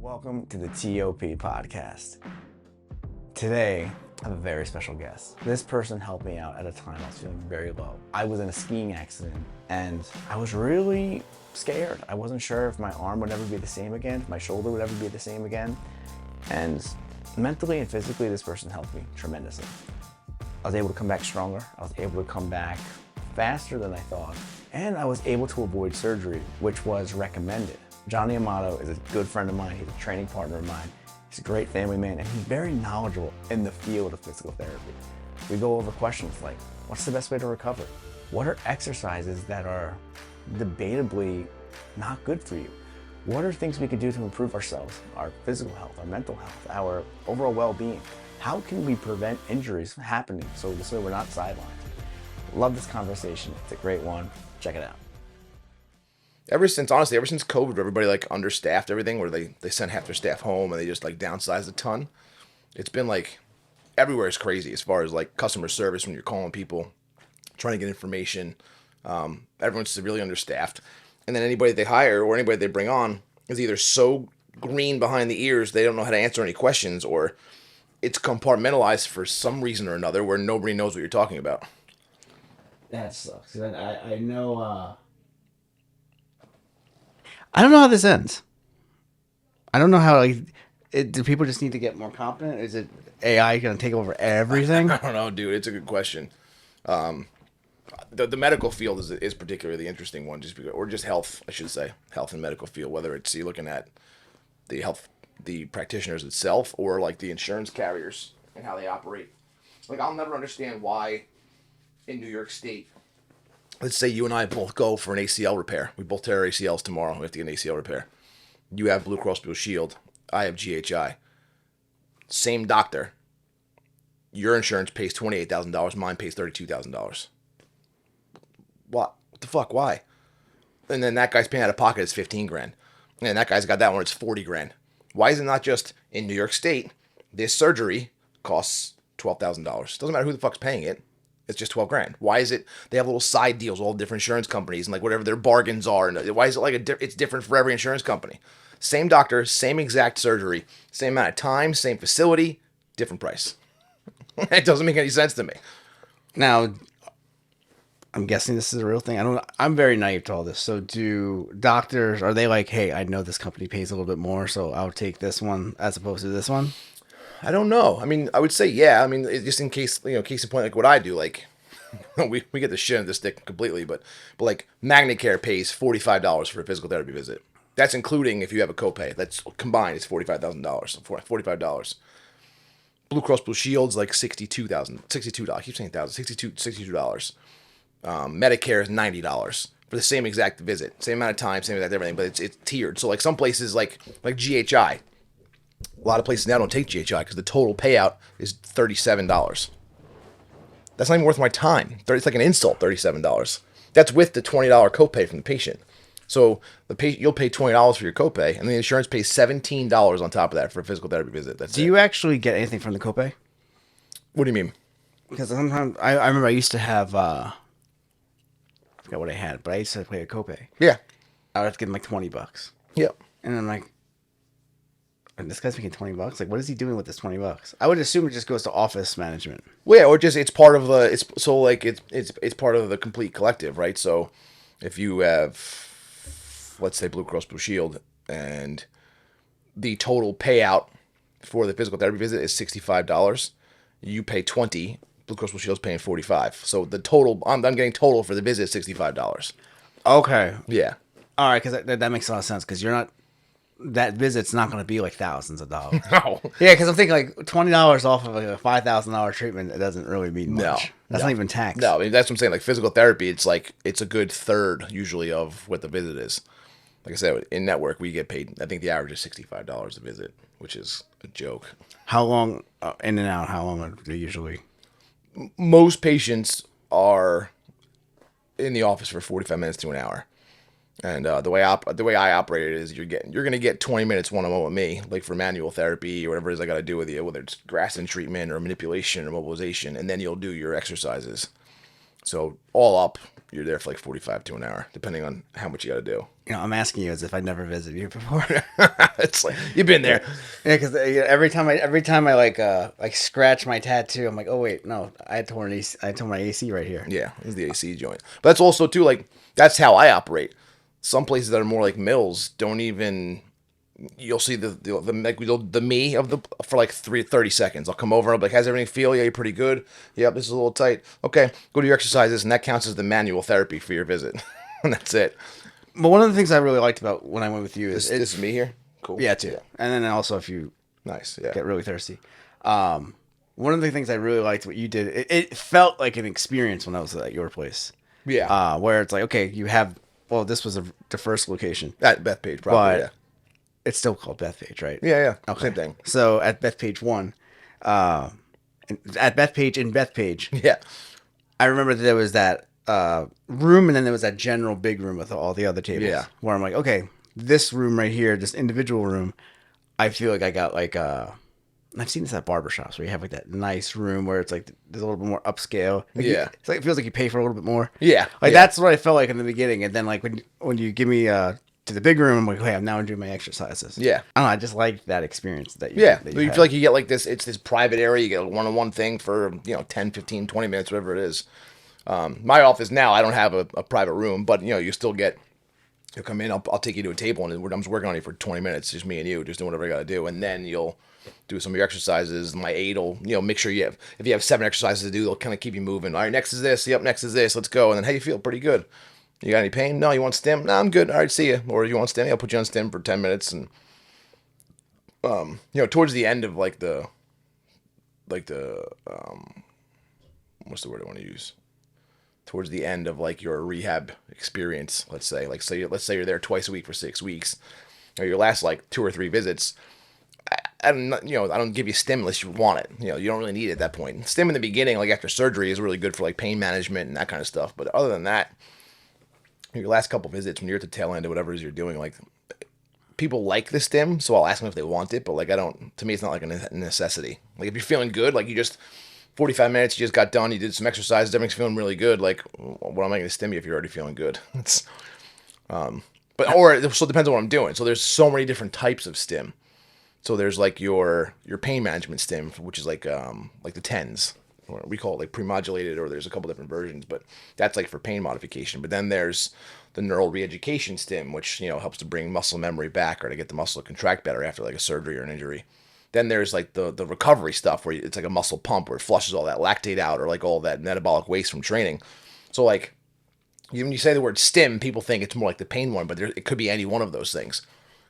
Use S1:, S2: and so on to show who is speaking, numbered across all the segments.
S1: Welcome to the TOP podcast. Today, I have a very special guest. This person helped me out at a time I was feeling very low. I was in a skiing accident and I was really scared. I wasn't sure if my arm would ever be the same again, if my shoulder would ever be the same again. And mentally and physically, this person helped me tremendously. I was able to come back stronger. I was able to come back faster than I thought. And I was able to avoid surgery, which was recommended. Johnny Amato is a good friend of mine. He's a training partner of mine. He's a great family man, and he's very knowledgeable in the field of physical therapy. We go over questions like, what's the best way to recover? What are exercises that are debatably not good for you? What are things we can do to improve ourselves, our physical health, our mental health, our overall well-being? How can we prevent injuries from happening so we're not sidelined? Love this conversation. It's a great one. Check it out.
S2: Ever since COVID, everybody like understaffed everything, where they sent half their staff home and they just like downsized a ton. It's been like everywhere is crazy as far as like customer service when you're calling people, trying to get information. Everyone's severely understaffed. And then anybody they hire or anybody they bring on is either so green behind the ears they don't know how to answer any questions, or it's compartmentalized for some reason or another where nobody knows what you're talking about.
S1: That sucks. I know... I don't know how this ends. I don't know how, do people just need to get more competent? Is it AI going to take over everything?
S2: I don't know, dude. It's a good question. The medical field is particularly the interesting one, or just health, I should say. Health and medical field, whether it's you're looking at the practitioners itself or like the insurance carriers and how they operate. Like, I'll never understand why in New York State, let's say you and I both go for an ACL repair. We both tear our ACLs tomorrow. We have to get an ACL repair. You have Blue Cross Blue Shield. I have GHI. Same doctor. Your insurance pays $28,000. Mine pays $32,000. What the fuck? Why? And then that guy's paying out of pocket is $15,000. And that guy's got that one. It's $40,000. Why is it not just in New York State? This surgery costs $12,000. Doesn't matter who the fuck's paying it. It's just $12,000. Why is it they have little side deals, all different insurance companies, and like whatever their bargains are? And why is it like it's different for every insurance company? Same doctor, same exact surgery, same amount of time, same facility, different price. It doesn't make any sense to me.
S1: Now, I'm guessing this is a real thing. I'm very naive to all this. So do doctors, are they like, hey, I know this company pays a little bit more, so I'll take this one as opposed to this one?
S2: I don't know. I mean, I would say, yeah. I mean, just in case, case in point, like what I do, like, we get the shit out of this stick completely, but like, MagnaCare pays $45 for a physical therapy visit. That's including if you have a copay. That's combined, it's $45,000. $45. Blue Cross Blue Shield's like $62. I keep saying $62. Medicare is $90 for the same exact visit, same amount of time, same exact everything, but it's tiered. So like some places like GHI. A lot of places now don't take GHI because the total payout is $37. That's not even worth my time. It's like an insult, $37. That's with the $20 copay from the patient. So you'll pay $20 for your copay, and the insurance pays $17 on top of that for a physical therapy visit.
S1: Do you actually get anything from the copay?
S2: What do you mean?
S1: Because sometimes I remember I used to have I forgot what I had, but I used to pay a copay.
S2: Yeah.
S1: I would have to give him like $20.
S2: Yep.
S1: And I'm like, this guy's making $20. Like, what is he doing with this $20? I would assume it just goes to office management.
S2: Well, yeah, or just it's part of the it's part of the complete collective, right? So if you have, let's say, Blue Cross Blue Shield, and the total payout for the physical therapy visit is $65, you pay $20. Blue Cross Blue Shield's paying $45. So the total, I'm getting total for the visit is $65.
S1: Okay.
S2: Yeah.
S1: All right, because that makes a lot of sense. Because that visit's not going to be like thousands of dollars.
S2: No.
S1: Yeah, because I'm thinking like $20 off of like a $5,000 treatment, it doesn't really mean much.
S2: No.
S1: That's not even tax.
S2: No, I mean, that's what I'm saying. Like physical therapy, it's a good third usually of what the visit is. Like I said, in network, we get paid, I think the average is $65 a visit, which is a joke.
S1: How long, in and out, how long do they usually?
S2: Most patients are in the office for 45 minutes to an hour. And the way I operate it is you're gonna get 20 minutes one-on-one with me, like for manual therapy or whatever it is I gotta do with you, whether it's Graston treatment or manipulation or mobilization, and then you'll do your exercises. So all up, you're there for like 45 to an hour, depending on how much you got to do.
S1: I'm asking you as if I'd never visited you before.
S2: It's like you've been there.
S1: Yeah, because every time I like scratch my tattoo, I'm like, oh wait, no, I tore my AC right here.
S2: Yeah, this is the AC joint. But that's also too like that's how I operate. Some places that are more like mills don't even. You'll see the me of the for like 30 seconds. I'll come over. I'll be like, how's everything feel? Yeah, you're pretty good. Yep, this is a little tight. Okay, go do your exercises, and that counts as the manual therapy for your visit, and that's it.
S1: But one of the things I really liked about when I went with you
S2: This
S1: is
S2: is me here. Cool.
S1: yeah, too. And then also if you
S2: Nice. Yeah.
S1: get really thirsty. One of the things I really liked what you did, it felt like an experience when I was at your place.
S2: Yeah.
S1: Where it's like, okay, you have, well, this was the first location.
S2: At Bethpage, probably.
S1: But it's still called Bethpage, right?
S2: Yeah. Yeah.
S1: Okay.
S2: Same thing.
S1: So at Bethpage 1, at Bethpage in Bethpage,
S2: Yeah.
S1: I remember that there was that room, and then there was that general big room with all the other tables.
S2: Yeah.
S1: Where I'm like, okay, this room right here, this individual room, I feel like I got like I've seen this at barbershops where you have like that nice room where it's like there's a little bit more upscale. Like
S2: Yeah.
S1: it's like it feels like you pay for a little bit more.
S2: Yeah.
S1: Like
S2: Yeah.
S1: that's what I felt like in the beginning, and then like when you give me to the big room, I'm like, hey, I'm now doing my exercises.
S2: Yeah.
S1: I don't know, I just liked that experience that you
S2: Yeah.
S1: that
S2: You
S1: had.
S2: feel like you get like this, it's this private area. You get a one-on-one thing for, 10, 15, 20 minutes, whatever it is. My office now, I don't have a private room, but, you still get, you'll come in, I'll take you to a table, and I'm just working on you for 20 minutes, just me and you, just doing whatever I got to do. And then you'll do some of your exercises. My aide will, make sure if you have 7 exercises to do, they'll kind of keep you moving. All right, next is this. Yep, next is this. Let's go. And then, hey, you feel pretty good. You got any pain? No, you want stim? No, I'm good. All right, see you. Or you want stim? I'll put you on stim for 10 minutes. And, towards the end of like the, what's the word I want to use? Towards the end of like your rehab experience, let's say you're there twice a week for 6 weeks, or your last like 2 or 3 visits. I don't give you stim unless you want it. You don't really need it at that point. Stim in the beginning, like after surgery, is really good for like pain management and that kind of stuff. But other than that, your last couple visits when you're at the tail end of whatever it is you're doing, like people like the stim, so I'll ask them if they want it. But like to me, it's not like a necessity. Like if you're feeling good, like you just 45 minutes, you just got done, you did some exercises, everything's feeling really good. Like, what am I going to stim you if you're already feeling good? So it depends on what I'm doing. So there's so many different types of stim. So there's like your pain management stim, which is like the TENS, or we call it like premodulated, or there's a couple different versions, but that's like for pain modification. But then there's the neural reeducation stim, which helps to bring muscle memory back or to get the muscle to contract better after like a surgery or an injury. Then there's like the recovery stuff where it's like a muscle pump where it flushes all that lactate out or like all that metabolic waste from training. So like when you say the word stim, people think it's more like the pain one, but it could be any one of those things.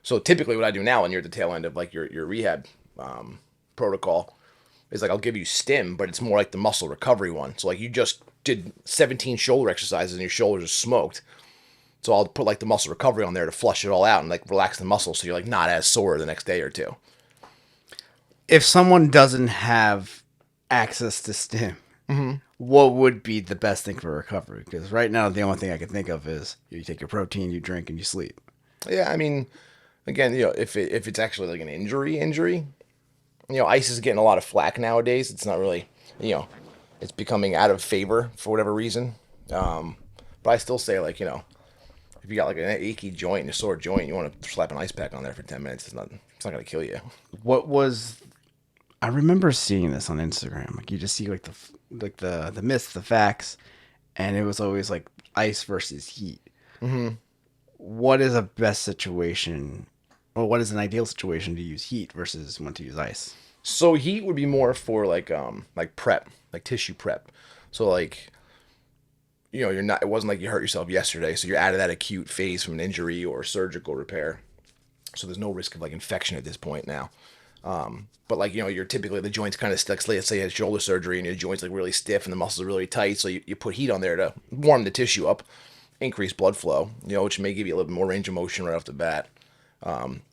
S2: So typically what I do now when you're at the tail end of like your rehab protocol is like I'll give you stim, but it's more like the muscle recovery one. So like you just did 17 shoulder exercises and your shoulders are smoked. So I'll put like the muscle recovery on there to flush it all out and like relax the muscle so you're like not as sore the next day or two.
S1: If someone doesn't have access to stim, what would be the best thing for recovery? Because right now the only thing I can think of is you take your protein, you drink, and you sleep.
S2: Yeah, I mean, again, if it's actually like an injury, ice is getting a lot of flack nowadays. It's not really, it's becoming out of favor for whatever reason. But I still say like, if you got like an achy joint and a sore joint, you want to slap an ice pack on there for 10 minutes. It's not going to kill you.
S1: I remember seeing this on Instagram. Like you just see like the myths, the facts, and it was always like ice versus heat. Mm-hmm. What is a best situation, or what is an ideal situation to use heat versus when to use ice?
S2: So heat would be more for like prep, like tissue prep. So like, you're not. It wasn't like you hurt yourself yesterday, so you're out of that acute phase from an injury or surgical repair. So there's no risk of like infection at this point now. But like, you're typically the joints kind of stuck. Let's say you had shoulder surgery and your joints like really stiff and the muscles are really tight. So you put heat on there to warm the tissue up, increase blood flow, which may give you a little bit more range of motion right off the bat.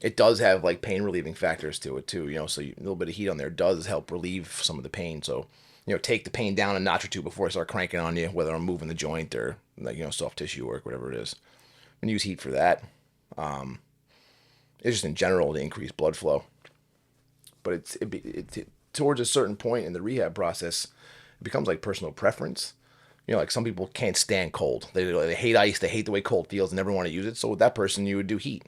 S2: It does have like pain relieving factors to it too, so a little bit of heat on there does help relieve some of the pain. So, take the pain down a notch or two before I start cranking on you, whether I'm moving the joint or like, soft tissue work, whatever it is. And use heat for that. It's just in general to increase blood flow. But it's towards a certain point in the rehab process, it becomes like personal preference. You know, like some people can't stand cold. They hate ice. They hate the way cold feels and never want to use it. So with that person, you would do heat,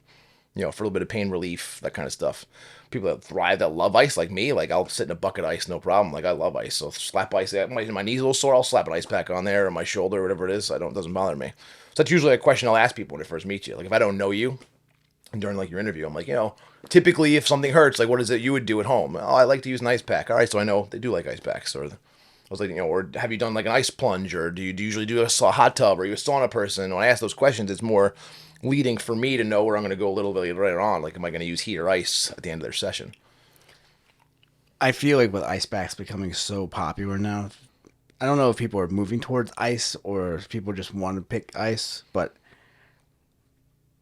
S2: you know, for a little bit of pain relief, that kind of stuff. People that thrive, that love ice, like me, like I'll sit in a bucket of ice, no problem. Like I love ice. So slap ice. My knee's a little sore, I'll slap an ice pack on there or my shoulder, or whatever it is. It doesn't bother me. So that's usually a question I'll ask people when I first meet you. Like if I don't know you, and during like your interview, I'm like, you know, typically if something hurts, like what is it you would do at home? Oh, I like to use an ice pack. All right, so I know they do like ice packs. Or I was like, you know, or have you done like an ice plunge, or do you usually do a hot tub, or are you a sauna person? When I ask those questions, it's more leading for me to know where I'm going to go a little bit later on. Like, am I going to use heat or ice at the end of their session?
S1: I feel like with ice packs becoming so popular now, I don't know if people are moving towards ice or if people just want to pick ice, but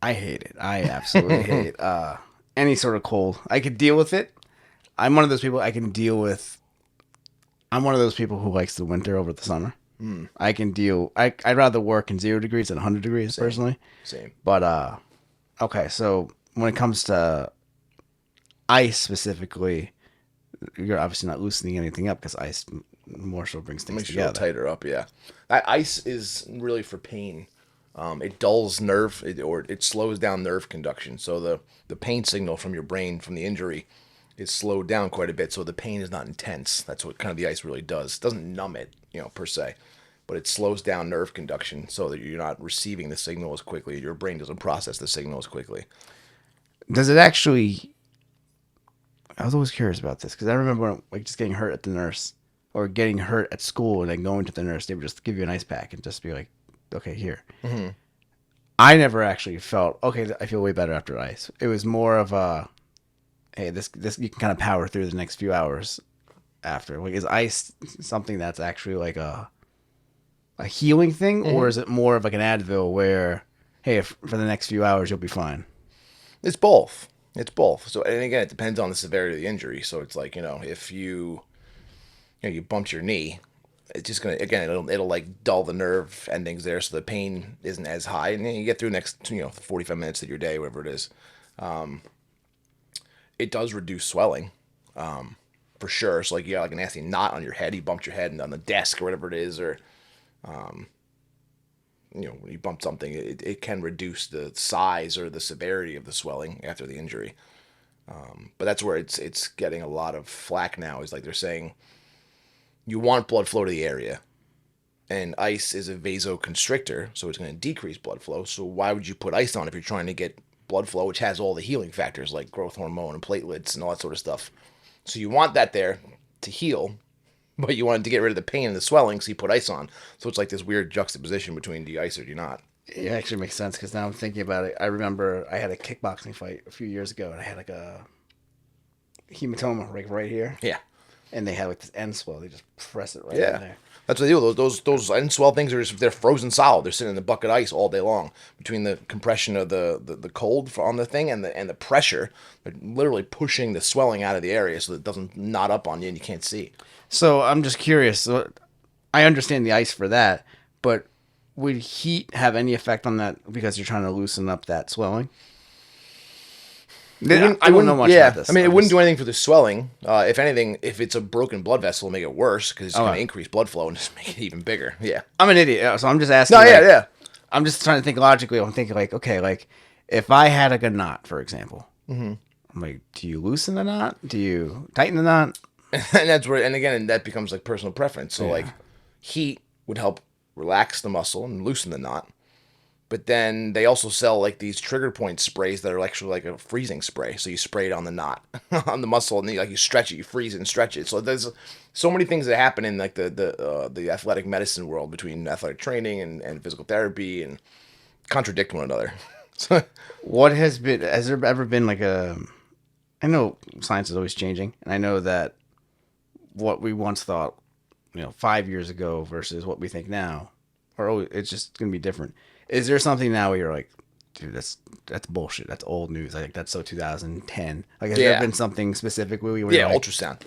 S1: I hate it. I absolutely hate any sort of cold. I could deal with it. I'm one of those people I can deal with. I'm one of those people who likes the winter over the summer. I can deal. I'd rather work in 0 degrees than 100 degrees personally.
S2: Same.
S1: But okay, so when it comes to ice specifically, you're obviously not loosening anything up because ice more so brings things
S2: Makes you feel
S1: together.
S2: tighter up, yeah. Ice is really for pain. It dulls nerve, or it slows down nerve conduction. So the pain signal from your brain from the injury is slowed down quite a bit, so the pain is not intense. That's what kind of the ice really does. It doesn't numb it, you know, per se, but it slows down nerve conduction so that you're not receiving the signal as quickly. Your brain doesn't process the signal as quickly.
S1: Does it actually? I was always curious about this because I remember like just getting hurt at the nurse or getting hurt at school and then going to the nurse. They would just give you an ice pack and just be like, "Okay, here." I never actually felt okay. I feel way better after ice. It was more of a, hey, this you can kind of power through the next few hours after. Like, is ice something that's actually like a healing thing, or is it more of like an Advil where, hey, if, for the next few hours you'll be fine?
S2: It's both. It's both. So, and again, it depends on the severity of the injury. So it's like, you know, if you bumped your knee, it's just gonna, again, it'll like dull the nerve endings there, so the pain isn't as high, and then you get through the next 45 minutes of your day, whatever it is. It does reduce swelling, for sure. So like you got like a nasty knot on your head, you bumped your head on the desk or whatever it is, or when you bump something, it can reduce the size or the severity of the swelling after the injury. But that's where it's getting a lot of flack now. Is like they're saying you want blood flow to the area, and ice is a vasoconstrictor, so it's going to decrease blood flow. So why would you put ice on if you're trying to get blood flow, which has all the healing factors like growth hormone and platelets and all that sort of stuff? So you want that there to heal, but you wanted to get rid of the pain and the swelling, so you put ice on. So it's like this weird juxtaposition between do you ice or do you not?
S1: It actually makes sense because now I'm thinking about it. I remember I had a kickboxing fight a few years ago, and I had like a hematoma like right here,
S2: Yeah.
S1: and they had like this end swell. They just press it right in
S2: Yeah.
S1: there.
S2: That's what they do. Those unswell things they're frozen solid. They're sitting in the bucket of ice all day long. Between the compression of the cold on the thing and the pressure, they're literally pushing the swelling out of the area so that it doesn't knot up on you and you can't see.
S1: So I'm just curious. So I understand the ice for that, but would heat have any effect on that because you're trying to loosen up that swelling? I don't know much about this.
S2: I mean, it wouldn't do anything for the swelling. If anything, if it's a broken blood vessel, it'll make it worse because it's going to increase blood flow and just make it even bigger. Yeah.
S1: I'm an idiot, so I'm just asking.
S2: No,
S1: like,
S2: yeah.
S1: I'm just trying to think logically. I'm thinking like, okay, like if I had like a knot, for example, I'm like, do you loosen the knot? Do you tighten the knot?
S2: And that's where, and again, that becomes like personal preference. So like, heat would help relax the muscle and loosen the knot. But then they also sell like these trigger point sprays that are actually like a freezing spray. So you spray it on the knot, on the muscle, and then you stretch it, you freeze it and stretch it. So there's so many things that happen in like the athletic medicine world between athletic training and physical therapy and contradict one another.
S1: What has there ever been like I know science is always changing, and I know that what we once thought, 5 years ago versus what we think now, it's just going to be different. Is there something now where you're like, dude, that's bullshit. That's old news. I think that's so 2010. Like, has there been something specifically? Where
S2: Ultrasound.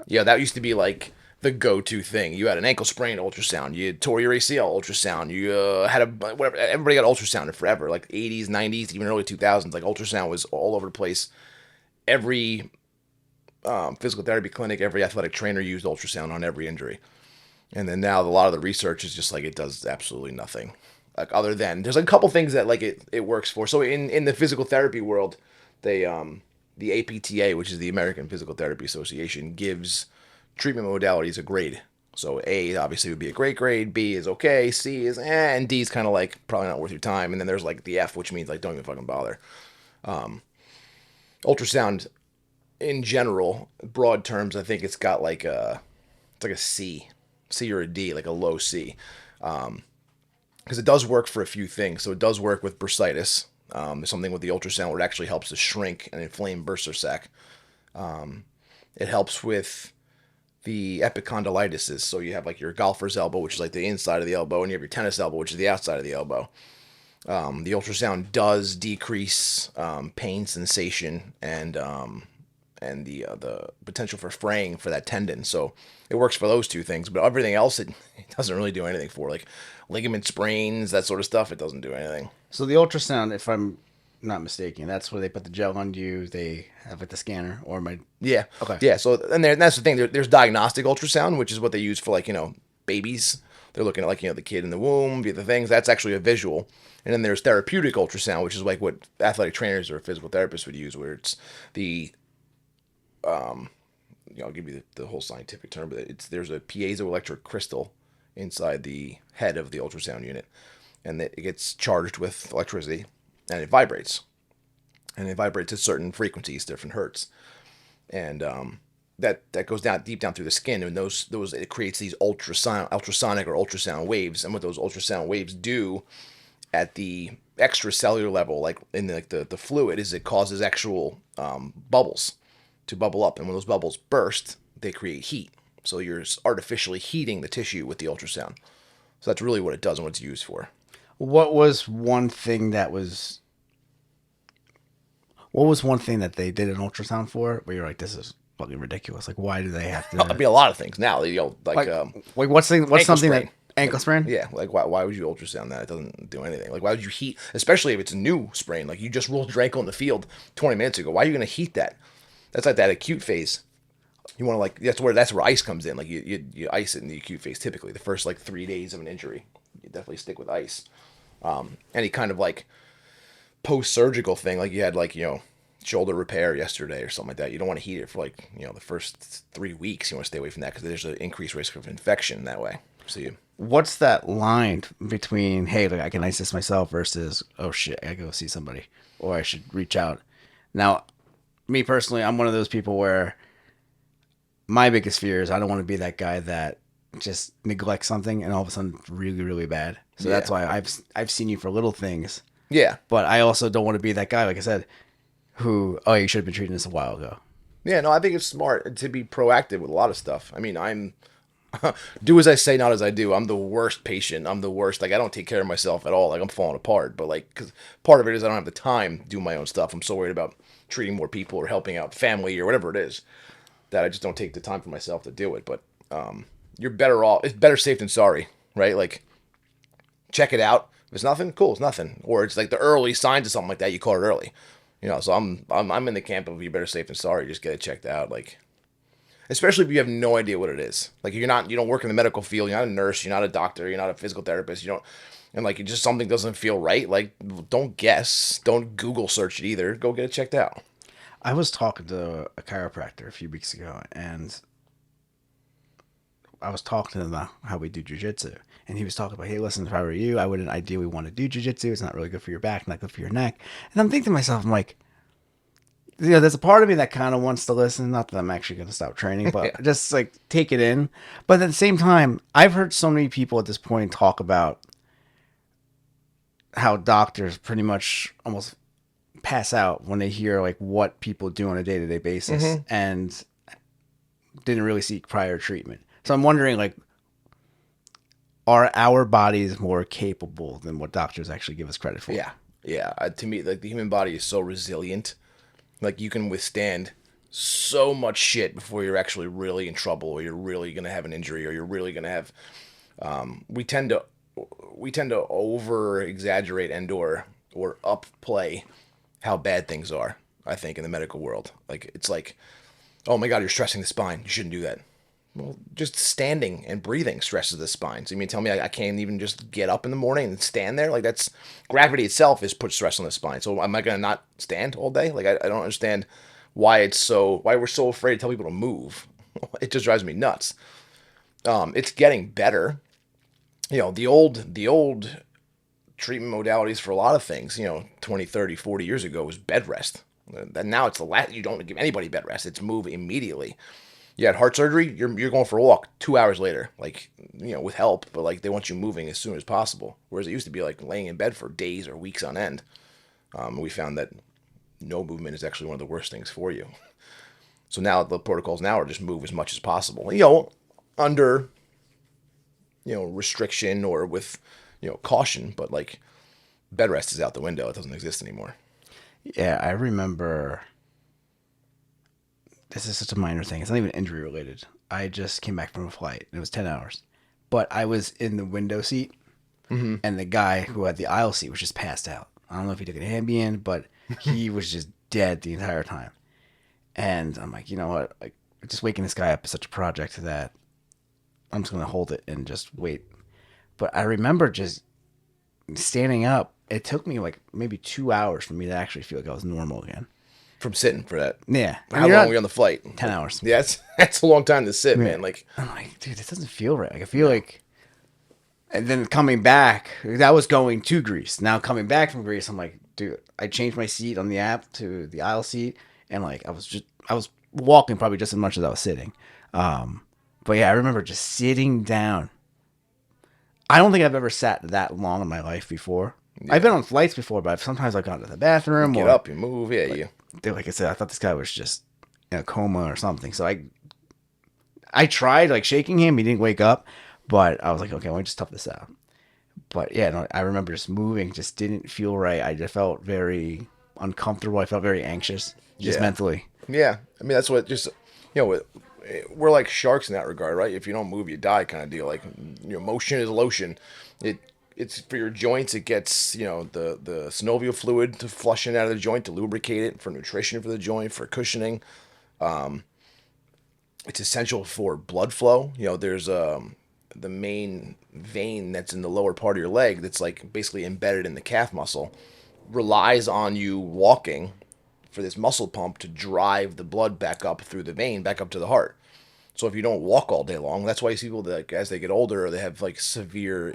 S2: Yeah, that used to be like the go-to thing. You had an ankle sprain, ultrasound. You tore your ACL, ultrasound. You had whatever. Everybody got ultrasounded forever, like 80s, 90s, even early 2000s. Like ultrasound was all over the place. Every physical therapy clinic, every athletic trainer used ultrasound on every injury. And then now a lot of the research is just like it does absolutely nothing. Like other than there's like a couple things that like it works for. So in the physical therapy world, they the APTA, which is the American Physical Therapy Association, gives treatment modalities a grade. So A obviously would be a great grade, B is okay, C is and D is kind of like probably not worth your time. And then there's like the F, which means like don't even fucking bother. Ultrasound in general, broad terms, I think it's got like it's like a C or a D, like a low C, because it does work for a few things. So it does work with bursitis. There's something with the ultrasound where it actually helps to shrink an inflamed bursa sac. It helps with the epicondylitis. So you have like your golfer's elbow, which is like the inside of the elbow, and you have your tennis elbow, which is the outside of the elbow. The ultrasound does decrease pain sensation and the potential for fraying for that tendon. So it works for those two things, but everything else it doesn't really do anything for, like ligament sprains, that sort of stuff. It doesn't do anything.
S1: So the ultrasound, if I'm not mistaken, that's where they put the gel on you. They have like the scanner or my
S2: Yeah.
S1: okay.
S2: Yeah. So and that's the thing. There's diagnostic ultrasound, which is what they use for like babies. They're looking at like the kid in the womb, the things. That's actually a visual. And then there's therapeutic ultrasound, which is like what athletic trainers or physical therapists would use, where it's the I'll give you the whole scientific term, but there's a piezoelectric crystal inside the head of the ultrasound unit, and it gets charged with electricity, and it vibrates, at certain frequencies, different hertz, and that goes down deep down through the skin, and those it creates these ultrasonic or ultrasound waves, and what those ultrasound waves do at the extracellular level, like in the fluid, is it causes actual bubbles to bubble up, and when those bubbles burst, they create heat. So you're artificially heating the tissue with the ultrasound. So that's really what it does and what it's used for.
S1: What was one thing that they did an ultrasound for where you're like, this is fucking ridiculous? Like, why do they have to?
S2: I mean, a lot of things now.
S1: Like what's something
S2: sprain.
S1: that ankle sprain?
S2: Yeah, like why would you ultrasound that? It doesn't do anything. Like why would you heat, especially if it's a new sprain? Like you just rolled your ankle in the field 20 minutes ago. Why are you going to heat that? That's like that acute phase. You want to that's where ice comes in. Like you ice it in the acute phase typically. The first like 3 days of an injury, you definitely stick with ice. Any kind of like post-surgical thing, like you had like shoulder repair yesterday or something like that. You don't want to heat it for like the first 3 weeks. You want to stay away from that because there's an increased risk of infection that way. So
S1: what's that line between, hey, like I can ice this myself versus, oh shit, I gotta go see somebody or I should reach out? Now, me personally, I'm one of those people where my biggest fear is I don't want to be that guy that just neglects something and all of a sudden it's really, really bad. So that's why I've seen you for little things.
S2: Yeah.
S1: But I also don't want to be that guy, like I said, who, oh, you should have been treating this a while ago.
S2: Yeah, no, I think it's smart to be proactive with a lot of stuff. I mean, I'm do as I say, not as I do. I'm the worst patient. I'm the worst. Like I don't take care of myself at all. Like I'm falling apart. But like, because part of it is I don't have the time to do my own stuff. I'm so worried about treating more people or helping out family or whatever it is that I just don't take the time for myself to do it. But you're better off. It's better safe than sorry, right? Like check it out. If it's nothing, cool. It's nothing. Or it's like the early signs of something like that. You call it early. So I'm in the camp of you better safe than sorry. Just get it checked out. Like, especially if you have no idea what it is. Like you don't work in the medical field. You're not a nurse. You're not a doctor. You're not a physical therapist. And like just something doesn't feel right. Like don't guess. Don't Google search it either. Go get it checked out.
S1: I was talking to a chiropractor a few weeks ago, and I was talking to him about how we do jiu-jitsu. And he was talking about, hey, listen, if I were you, I wouldn't ideally want to do jiu-jitsu. It's not really good for your back, not good for your neck. And I'm thinking to myself, I'm like, there's a part of me that kind of wants to listen. Not that I'm actually going to stop training, but just like take it in. But at the same time, I've heard so many people at this point talk about how doctors pretty much almost pass out when they hear like what people do on a day-to-day basis and didn't really seek prior treatment. So I'm wondering, like, are our bodies more capable than what doctors actually give us credit for?
S2: Yeah. To me, like the human body is so resilient. Like you can withstand so much shit before you're actually really in trouble, or you're really gonna have an injury, or you're really gonna have. We tend to over exaggerate or upplay how bad things are. I think in the medical world, like it's like, oh my God, you're stressing the spine. You shouldn't do that. Well, just standing and breathing stresses the spine. So you mean tell me I can't even just get up in the morning and stand there? Like that's gravity itself is put stress on the spine. So am I gonna not stand all day? Like I don't understand why we're so afraid to tell people to move. It just drives me nuts. It's getting better. The old treatment modalities for a lot of things, 20, 30, 40 years ago was bed rest. And now it's the last, you don't give anybody bed rest. It's move immediately. You had heart surgery, you're going for a walk 2 hours later, like, with help, but like they want you moving as soon as possible. Whereas it used to be like laying in bed for days or weeks on end. We found that no movement is actually one of the worst things for you. So now the protocols now are just move as much as possible, under, restriction or with, caution, but like bed rest is out the window. It doesn't exist anymore.
S1: Yeah, I remember. This is such a minor thing. It's not even injury related. I just came back from a flight. It was 10 hours. But I was in the window seat, and the guy who had the aisle seat was just passed out. I don't know if he took an Ambien, but he was just dead the entire time. And I'm like, you know what? Like, just waking this guy up is such a project that I'm just going to hold it and just wait. But I remember just standing up. It took me like maybe 2 hours for me to actually feel like I was normal again.
S2: From sitting for that.
S1: Yeah.
S2: How long were you on the flight?
S1: 10 hours.
S2: Yeah, that's a long time to sit, man. Like,
S1: I'm like, dude, this doesn't feel right. Like, I feel like, and then coming back, that was going to Greece. Now coming back from Greece, I'm like, dude, I changed my seat on the app to the aisle seat, and like, I was walking probably just as much as I was sitting. But yeah, I remember just sitting down. I don't think I've ever sat that long in my life before. Yeah. I've been on flights before, but sometimes I've gone to the bathroom.
S2: You get up, you move, yeah,
S1: like I said, I thought this guy was just in a coma or something. So I tried like shaking him. He didn't wake up, but I was like, okay, let me just tough this out. But yeah, no, I remember just moving, just didn't feel right. I just felt very uncomfortable. I felt very anxious, just mentally.
S2: Yeah, I mean that's what just we're like sharks in that regard, right? If you don't move, you die, kind of deal. Like motion is lotion. It's for your joints. It gets, the synovial fluid to flush in out of the joint, to lubricate it, for nutrition for the joint, for cushioning. It's essential for blood flow. There's the main vein that's in the lower part of your leg that's like basically embedded in the calf muscle, relies on you walking for this muscle pump to drive the blood back up through the vein, back up to the heart. So if you don't walk all day long, that's why you see people that, as they get older, they have like severe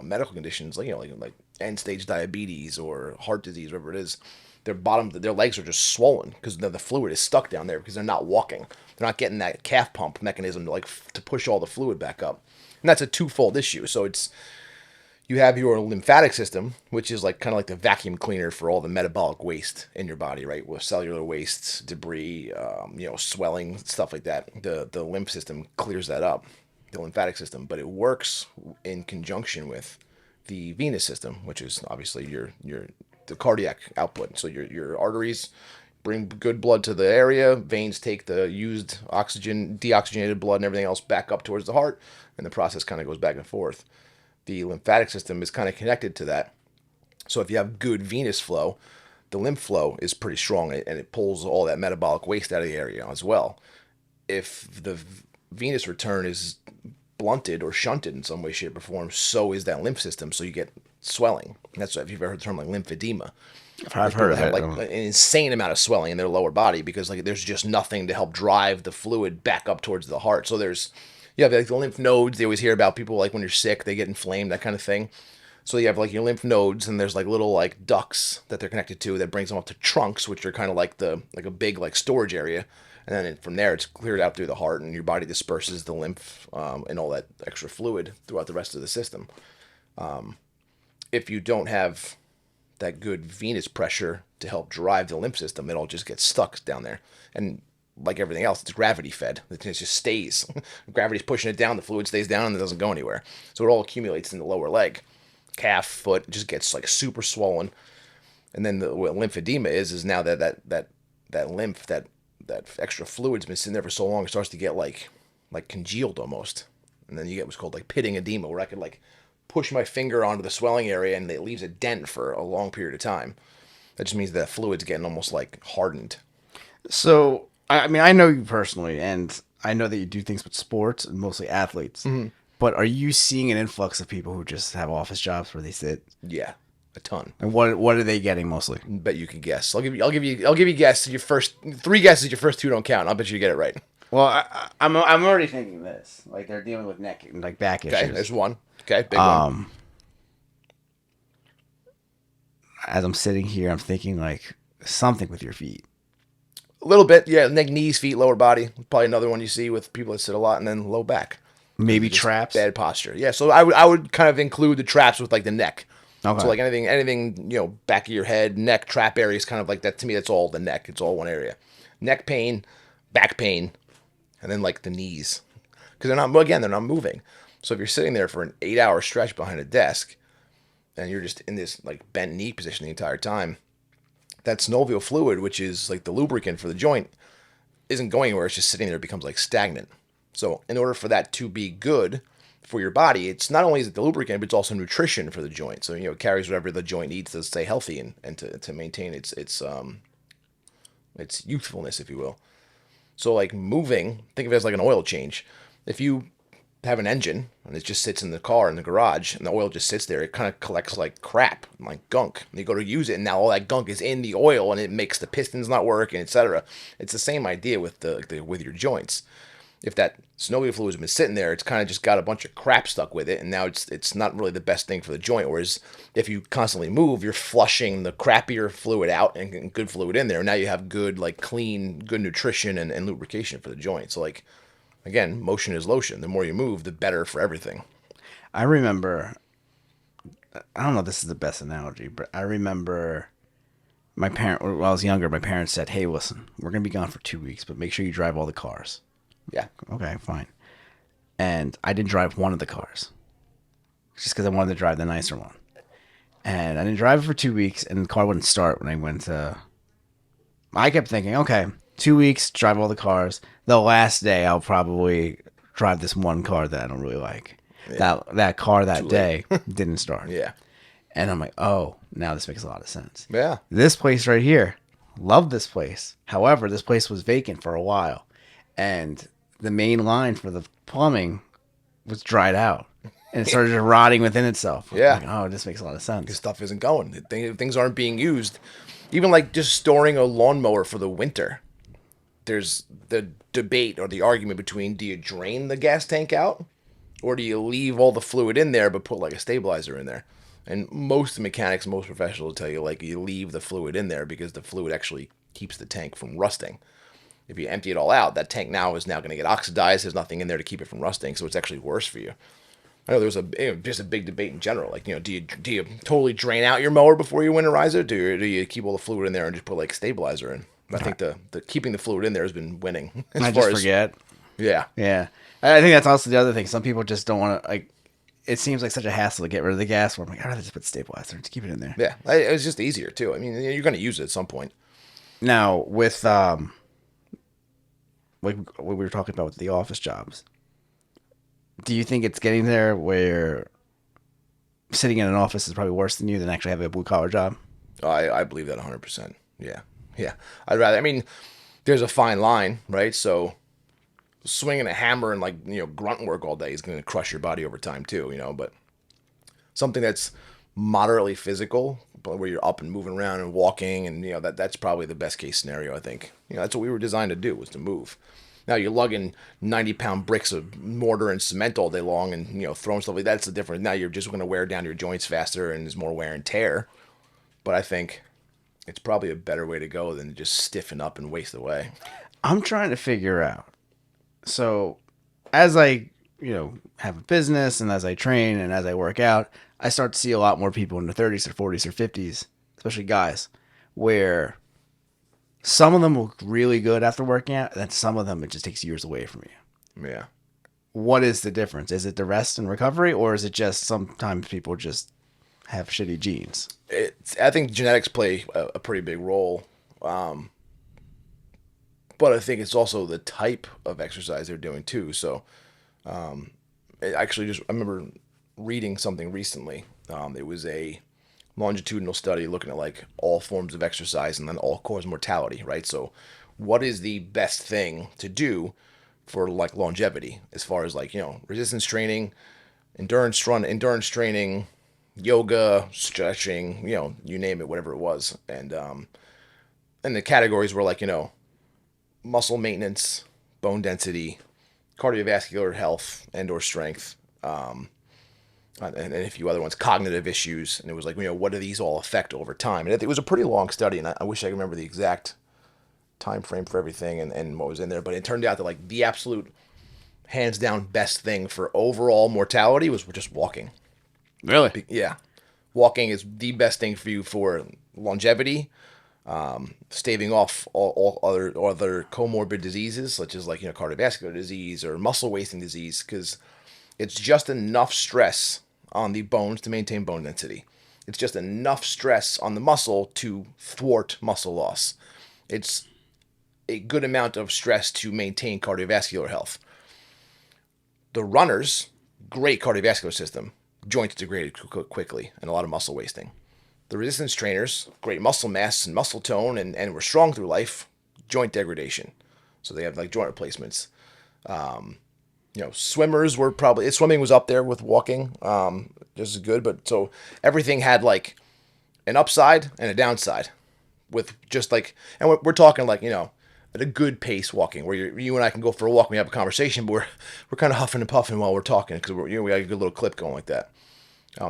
S2: medical conditions, like end stage diabetes or heart disease, whatever it is. Their legs are just swollen because the fluid is stuck down there because they're not walking. They're not getting that calf pump mechanism to push all the fluid back up, and that's a twofold issue. So you have your lymphatic system, which is like kind of like the vacuum cleaner for all the metabolic waste in your body, right? With cellular waste, debris, swelling, stuff like that. The lymph system clears that up, the lymphatic system, but it works in conjunction with the venous system, which is obviously the cardiac output. So your arteries bring good blood to the area, veins take the used oxygen, deoxygenated blood and everything else back up towards the heart, and the process kind of goes back and forth. The lymphatic system is kind of connected to that. So if you have good venous flow, the lymph flow is pretty strong, and it pulls all that metabolic waste out of the area as well. If the venous return is blunted or shunted in some way, shape, or form, so is that lymph system. So you get swelling. That's if you've ever heard the term like lymphedema.
S1: I've heard of
S2: it. Like
S1: an
S2: insane amount of swelling in their lower body because like there's just nothing to help drive the fluid back up towards the heart. So you have like the lymph nodes. They always hear about people like when you're sick, they get inflamed, that kind of thing. So you have like your lymph nodes, and there's like little like ducts that they're connected to that brings them up to trunks, which are kind of like a big like storage area. And then from there, it's cleared out through the heart, and your body disperses the lymph and all that extra fluid throughout the rest of the system. If you don't have that good venous pressure to help drive the lymph system, it all just gets stuck down there. And like everything else, it's gravity fed. It just stays. Gravity's pushing it down, the fluid stays down, and it doesn't go anywhere. So it all accumulates in the lower leg. Calf, foot, it just gets like super swollen. And then what lymphedema is now that lymph, that extra fluid's been sitting there for so long, it starts to get like congealed almost. And then you get what's called like pitting edema, where I could like push my finger onto the swelling area and it leaves a dent for a long period of time. That just means that fluid's getting almost like hardened.
S1: So, I mean, I know you personally, and I know that you do things with sports and mostly athletes, but are you seeing an influx of people who just have office jobs where they sit?
S2: Yeah, a ton.
S1: And what are they getting mostly?
S2: Bet you can guess. I'll give you guess. Your first 3 guesses. Your first 2 don't count. I'll bet you get it right.
S1: Well, I'm already thinking this. Like they're dealing with neck and like back
S2: Okay,
S1: issues.
S2: there's one. Okay, big one.
S1: As I'm sitting here, I'm thinking like something with your feet.
S2: A little bit, yeah. Neck, knees, feet, lower body. Probably another one you see with people that sit a lot, and then low back.
S1: Maybe
S2: Just
S1: traps.
S2: bad posture. Yeah, so I would kind of include the traps with like the neck.
S1: Okay.
S2: So like anything back of your head, neck, trap area is kind of like that. To me, that's all the neck. It's all one area. Neck pain, back pain, and then like the knees, because they're not moving. So if you're sitting there for an 8-hour stretch behind a desk, and you're just in this like bent knee position the entire time, that synovial fluid, which is like the lubricant for the joint, isn't going anywhere. It's just sitting there. It becomes like stagnant. So in order for that to be good for your body, it's not only is it the lubricant, but it's also nutrition for the joint. So it carries whatever the joint needs to stay healthy and to maintain its youthfulness, if you will. So like moving, think of it as like an oil change. If you have an engine and it just sits in the car in the garage and the oil just sits there, it kind of collects like crap, like gunk. And you go to use it, and now all that gunk is in the oil, and it makes the pistons not work, and etc. It's the same idea with with your joints. If that synovial fluid has been sitting there, it's kind of just got a bunch of crap stuck with it, and now it's not really the best thing for the joint. Whereas if you constantly move, you're flushing the crappier fluid out and getting good fluid in there. And now you have good, like clean, good nutrition and lubrication for the joint. So like, again, motion is lotion. The more you move, the better for everything.
S1: I remember. I don't know if this is the best analogy, but I remember when I was younger, my parents said, "Hey, listen, we're gonna be gone for 2 weeks, but make sure you drive all the cars."
S2: Yeah.
S1: Okay, fine. And I didn't drive one of the cars, just because I wanted to drive the nicer one. And I didn't drive it for 2 weeks, and the car wouldn't start when I went to. I kept thinking, okay, 2 weeks, drive all the cars. The last day, I'll probably drive this one car that I don't really like. Yeah. That car that day didn't start.
S2: Yeah.
S1: And I'm like, oh, now this makes a lot of sense.
S2: Yeah.
S1: This place right here, love this place. However, this place was vacant for a while, and the main line for the plumbing was dried out, and it started just rotting within itself.
S2: Yeah.
S1: Like, oh, this makes a lot of sense.
S2: Because stuff isn't going. Things aren't being used. Even like just storing a lawnmower for the winter. There's the debate or the argument between, do you drain the gas tank out, or do you leave all the fluid in there but put like a stabilizer in there? And most mechanics, most professionals will tell you like you leave the fluid in there because the fluid actually keeps the tank from rusting. If you empty it all out, that tank is now going to get oxidized. There's nothing in there to keep it from rusting, so it's actually worse for you. I know there's just a big debate in general. Like, do you totally drain out your mower before you winterize it? Do you keep all the fluid in there and just put like stabilizer in? I think the keeping the fluid in there has been winning.
S1: I just forget.
S2: Yeah.
S1: Yeah. I think that's also the other thing. Some people just don't want to, like, it seems like such a hassle to get rid of the gas. Where I'm like, I'd rather just put stabilizer and just keep it in there.
S2: Yeah. It's just easier too. I mean, you're going to use it at some point.
S1: Now, with, like what we were talking about with the office jobs, do you think it's getting there where sitting in an office is probably worse than actually having a blue collar job?
S2: I believe that 100%. Yeah. Yeah. I mean, there's a fine line, right? So swinging a hammer and like, grunt work all day is going to crush your body over time too, but something that's moderately physical, but where you're up and moving around and walking and, that's probably the best case scenario, I think. That's what we were designed to do, was to move. Now you're lugging 90-pound bricks of mortar and cement all day long and, throwing stuff like that's the difference. Now you're just going to wear down your joints faster and there's more wear and tear. But I think it's probably a better way to go than to just stiffen up and waste away.
S1: I'm trying to figure out. So as I, have a business and as I train and as I work out, I start to see a lot more people in their 30s or 40s or 50s, especially guys, where some of them look really good after working out, and then some of them, it just takes years away from you.
S2: Yeah.
S1: What is the difference? Is it the rest and recovery, or is it just sometimes people just have shitty genes?
S2: I think genetics play a pretty big role. But I think it's also the type of exercise they're doing too. So, I remember reading something recently. It was a longitudinal study looking at like all forms of exercise and then all cause mortality, right? So what is the best thing to do for like longevity, as far as like, resistance training, endurance training, yoga, stretching, you name it, whatever it was. And the categories were like, muscle maintenance, bone density, cardiovascular health and or strength, and a few other ones, cognitive issues. And it was like, what do these all affect over time? And it was a pretty long study, and I wish I could remember the exact time frame for everything and what was in there. But it turned out that like the absolute hands down best thing for overall mortality was just walking.
S1: Really?
S2: Yeah. Walking is the best thing for you for longevity, staving off all other comorbid diseases, such as like, cardiovascular disease or muscle wasting disease, because it's just enough stress on the bones to maintain bone density. It's just enough stress on the muscle to thwart muscle loss. It's a good amount of stress to maintain cardiovascular health. The runners, great cardiovascular system, joints degraded quickly and a lot of muscle wasting. The resistance trainers, great muscle mass and muscle tone and were strong through life, joint degradation. So they have like joint replacements. Swimmers were swimming was up there with walking, just as good. But so everything had like an upside and a downside with just like, and we're talking like, at a good pace walking where you and I can go for a walk and we have a conversation, but we're kind of huffing and puffing while we're talking because we got a good little clip going like that.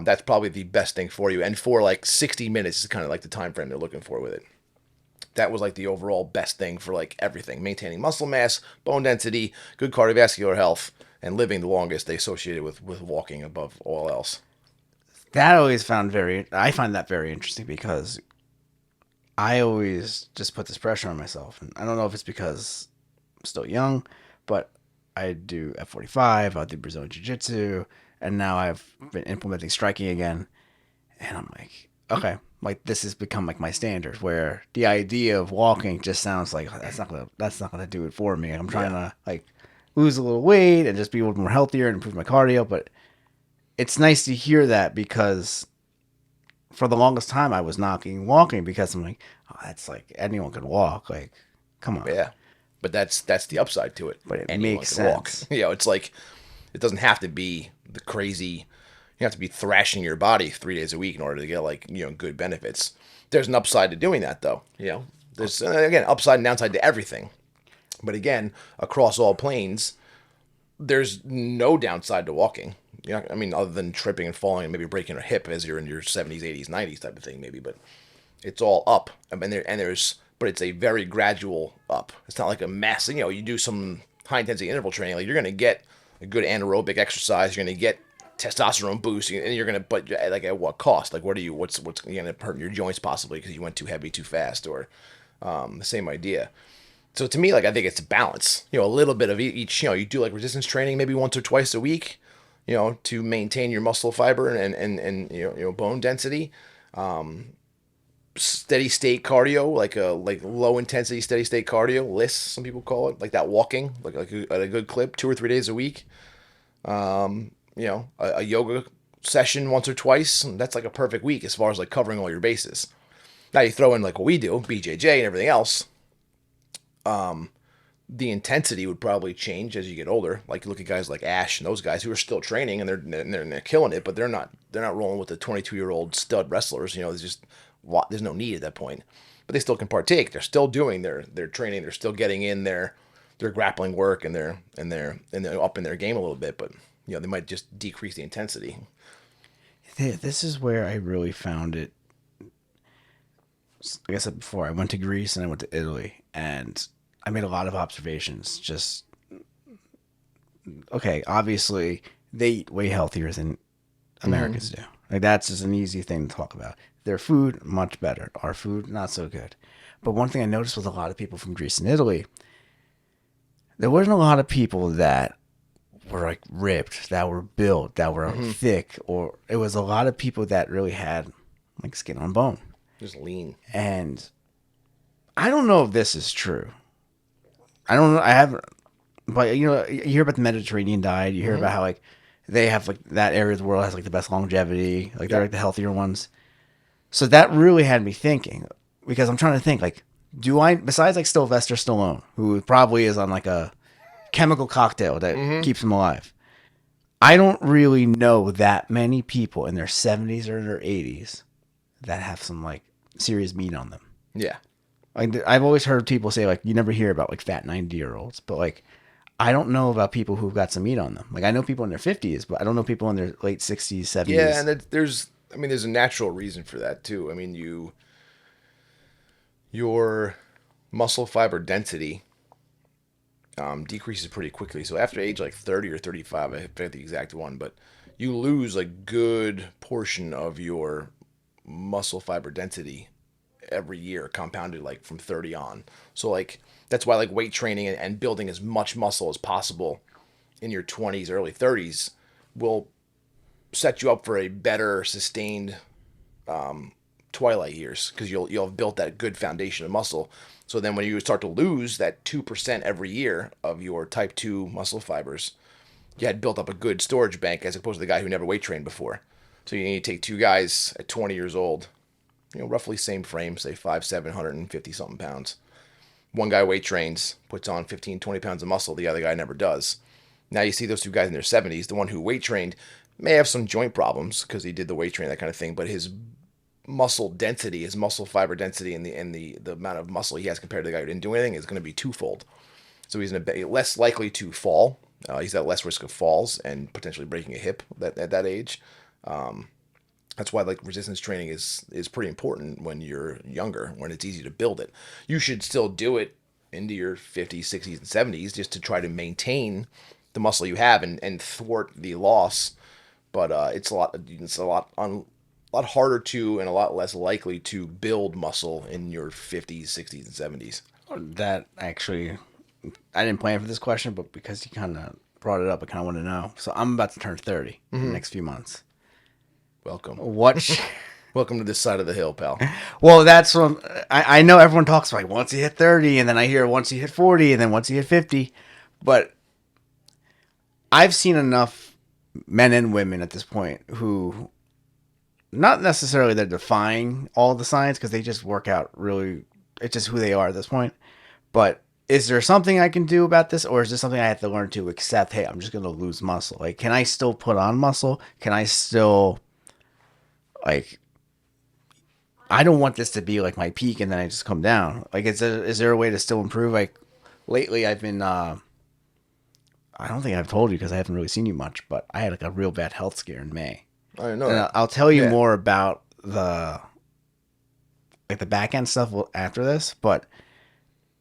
S2: That's probably the best thing for you. And for like 60 minutes is kind of like the time frame they're looking for with it. That was like the overall best thing for like everything. Maintaining muscle mass, bone density, good cardiovascular health, and living the longest they associated with walking above all else.
S1: I find that very interesting because I always just put this pressure on myself. And I don't know if it's because I'm still young, but I do F45, I do Brazilian Jiu Jitsu, and now I've been implementing striking again. And I'm like, okay, like this has become like my standard where the idea of walking just sounds like that's not gonna do it for me. I'm trying to like lose a little weight and just be a little more healthier and improve my cardio, but it's nice to hear that because for the longest time I was knocking walking because I'm like, oh, that's like anyone can walk. Like, come on.
S2: Yeah. But that's the upside to it.
S1: But it
S2: Anyone
S1: makes
S2: can walk.
S1: sense.
S2: It's like it doesn't have to be the crazy. You have to be thrashing your body 3 days a week in order to get like, good benefits. There's an upside to doing that though. There's again upside and downside to everything. But again, across all planes, there's no downside to walking. Other than tripping and falling and maybe breaking a hip as you're in your 70s, 80s, 90s type of thing, maybe. But it's all up. But it's a very gradual up. It's not like a massive. You do some high intensity interval training, like you're gonna get a good anaerobic exercise. You're gonna get testosterone boost, and you're gonna, but like at what cost? Like what's you're gonna hurt your joints possibly because you went too heavy too fast, or the same idea. So to me, like I think it's a balance. A little bit of each. You do like resistance training maybe once or twice a week. To maintain your muscle fiber and bone density. Steady state cardio, like low intensity steady state cardio, LISS, some people call it, like that walking, at a good clip, 2 or 3 days a week. A yoga session once or twice. And that's like a perfect week as far as like covering all your bases. Now you throw in like what we do, BJJ and everything else. The intensity would probably change as you get older. Like you look at guys like Ash and those guys who are still training and they're killing it, but they're not rolling with the 22-year-old stud wrestlers. There's no need at that point, but they still can partake. They're still doing their training. They're still getting in their grappling work and they're up in their game a little bit, but they might just decrease the intensity.
S1: This is where I really found it. Like I said before, I went to Greece and I went to Italy, and I made a lot of observations. Just okay, obviously they eat way healthier than Americans do. Like that's just an easy thing to talk about. Their food, much better. Our food, not so good. But one thing I noticed with a lot of people from Greece and Italy, there wasn't a lot of people that were like ripped, that were built, that were thick, or it was a lot of people that really had like skin on bone.
S2: Just lean.
S1: And I don't know if this is true. I don't know. I haven't, but you hear about the Mediterranean diet. You hear about how like they have like that area of the world has like the best longevity. Like they're like the healthier ones. So that really had me thinking, because I'm trying to think like, do I, besides like Sylvester Stallone, who probably is on like a chemical cocktail that keeps them alive. I don't really know that many people in their 70s or their 80s that have some like serious meat on them.
S2: Yeah.
S1: Like I've always heard people say like you never hear about like fat 90-year-olds, but like I don't know about people who've got some meat on them. Like I know people in their 50s, but I don't know people in their late 60s, 70s.
S2: Yeah, and there's a natural reason for that too. I mean, your muscle fiber density decreases pretty quickly. So after age like 30 or 35, I forget the exact one, but you lose a good portion of your muscle fiber density every year, compounded like from 30 on. So like that's why like weight training and building as much muscle as possible in your 20s, early 30s will set you up for a better sustained twilight years, because you'll have built that good foundation of muscle. So then when you start to lose that 2% every year of your type 2 muscle fibers, you had built up a good storage bank, as opposed to the guy who never weight trained before. So you need to take two guys at 20 years old, roughly same frame, say 5'7", 150 something pounds. One guy weight trains, puts on 15, 20 pounds of muscle. The other guy never does. Now you see those two guys in their 70s. The one who weight trained may have some joint problems because he did the weight training, that kind of thing, but his muscle density, his muscle fiber density, and the amount of muscle he has compared to the guy who didn't do anything is going to be twofold. So he's less likely to fall. He's at less risk of falls and potentially breaking a hip at that age. That's why like resistance training is pretty important when you're younger, when it's easy to build it. You should still do it into your 50s, 60s, and 70s just to try to maintain the muscle you have and thwart the loss. But it's a lot harder to and a lot less likely to build muscle in your 50s, 60s, and 70s.
S1: That actually, I didn't plan for this question, but because you kind of brought it up, I kind of want to know. So I'm about to turn 30 in the next few months.
S2: Welcome.
S1: Welcome
S2: to this side of the hill, pal.
S1: Well, that's what I know everyone talks about, like once you hit 30, and then I hear once you hit 40, and then once you hit 50. But I've seen enough men and women at this point who, not necessarily they're defying all the science because they just work out really, it's just who they are at this point. But is there something I can do about this, or is this something I have to learn to accept? Hey, I'm just going to lose muscle. Like, can I still put on muscle? Can I still, like, I don't want this to be like my peak and then I just come down. Like, is there a way to still improve? Like, lately I've been, I don't think I've told you because I haven't really seen you much, but I had like a real bad health scare in May.
S2: I didn't know
S1: And
S2: that.
S1: I'll tell you more about the back end stuff after this, but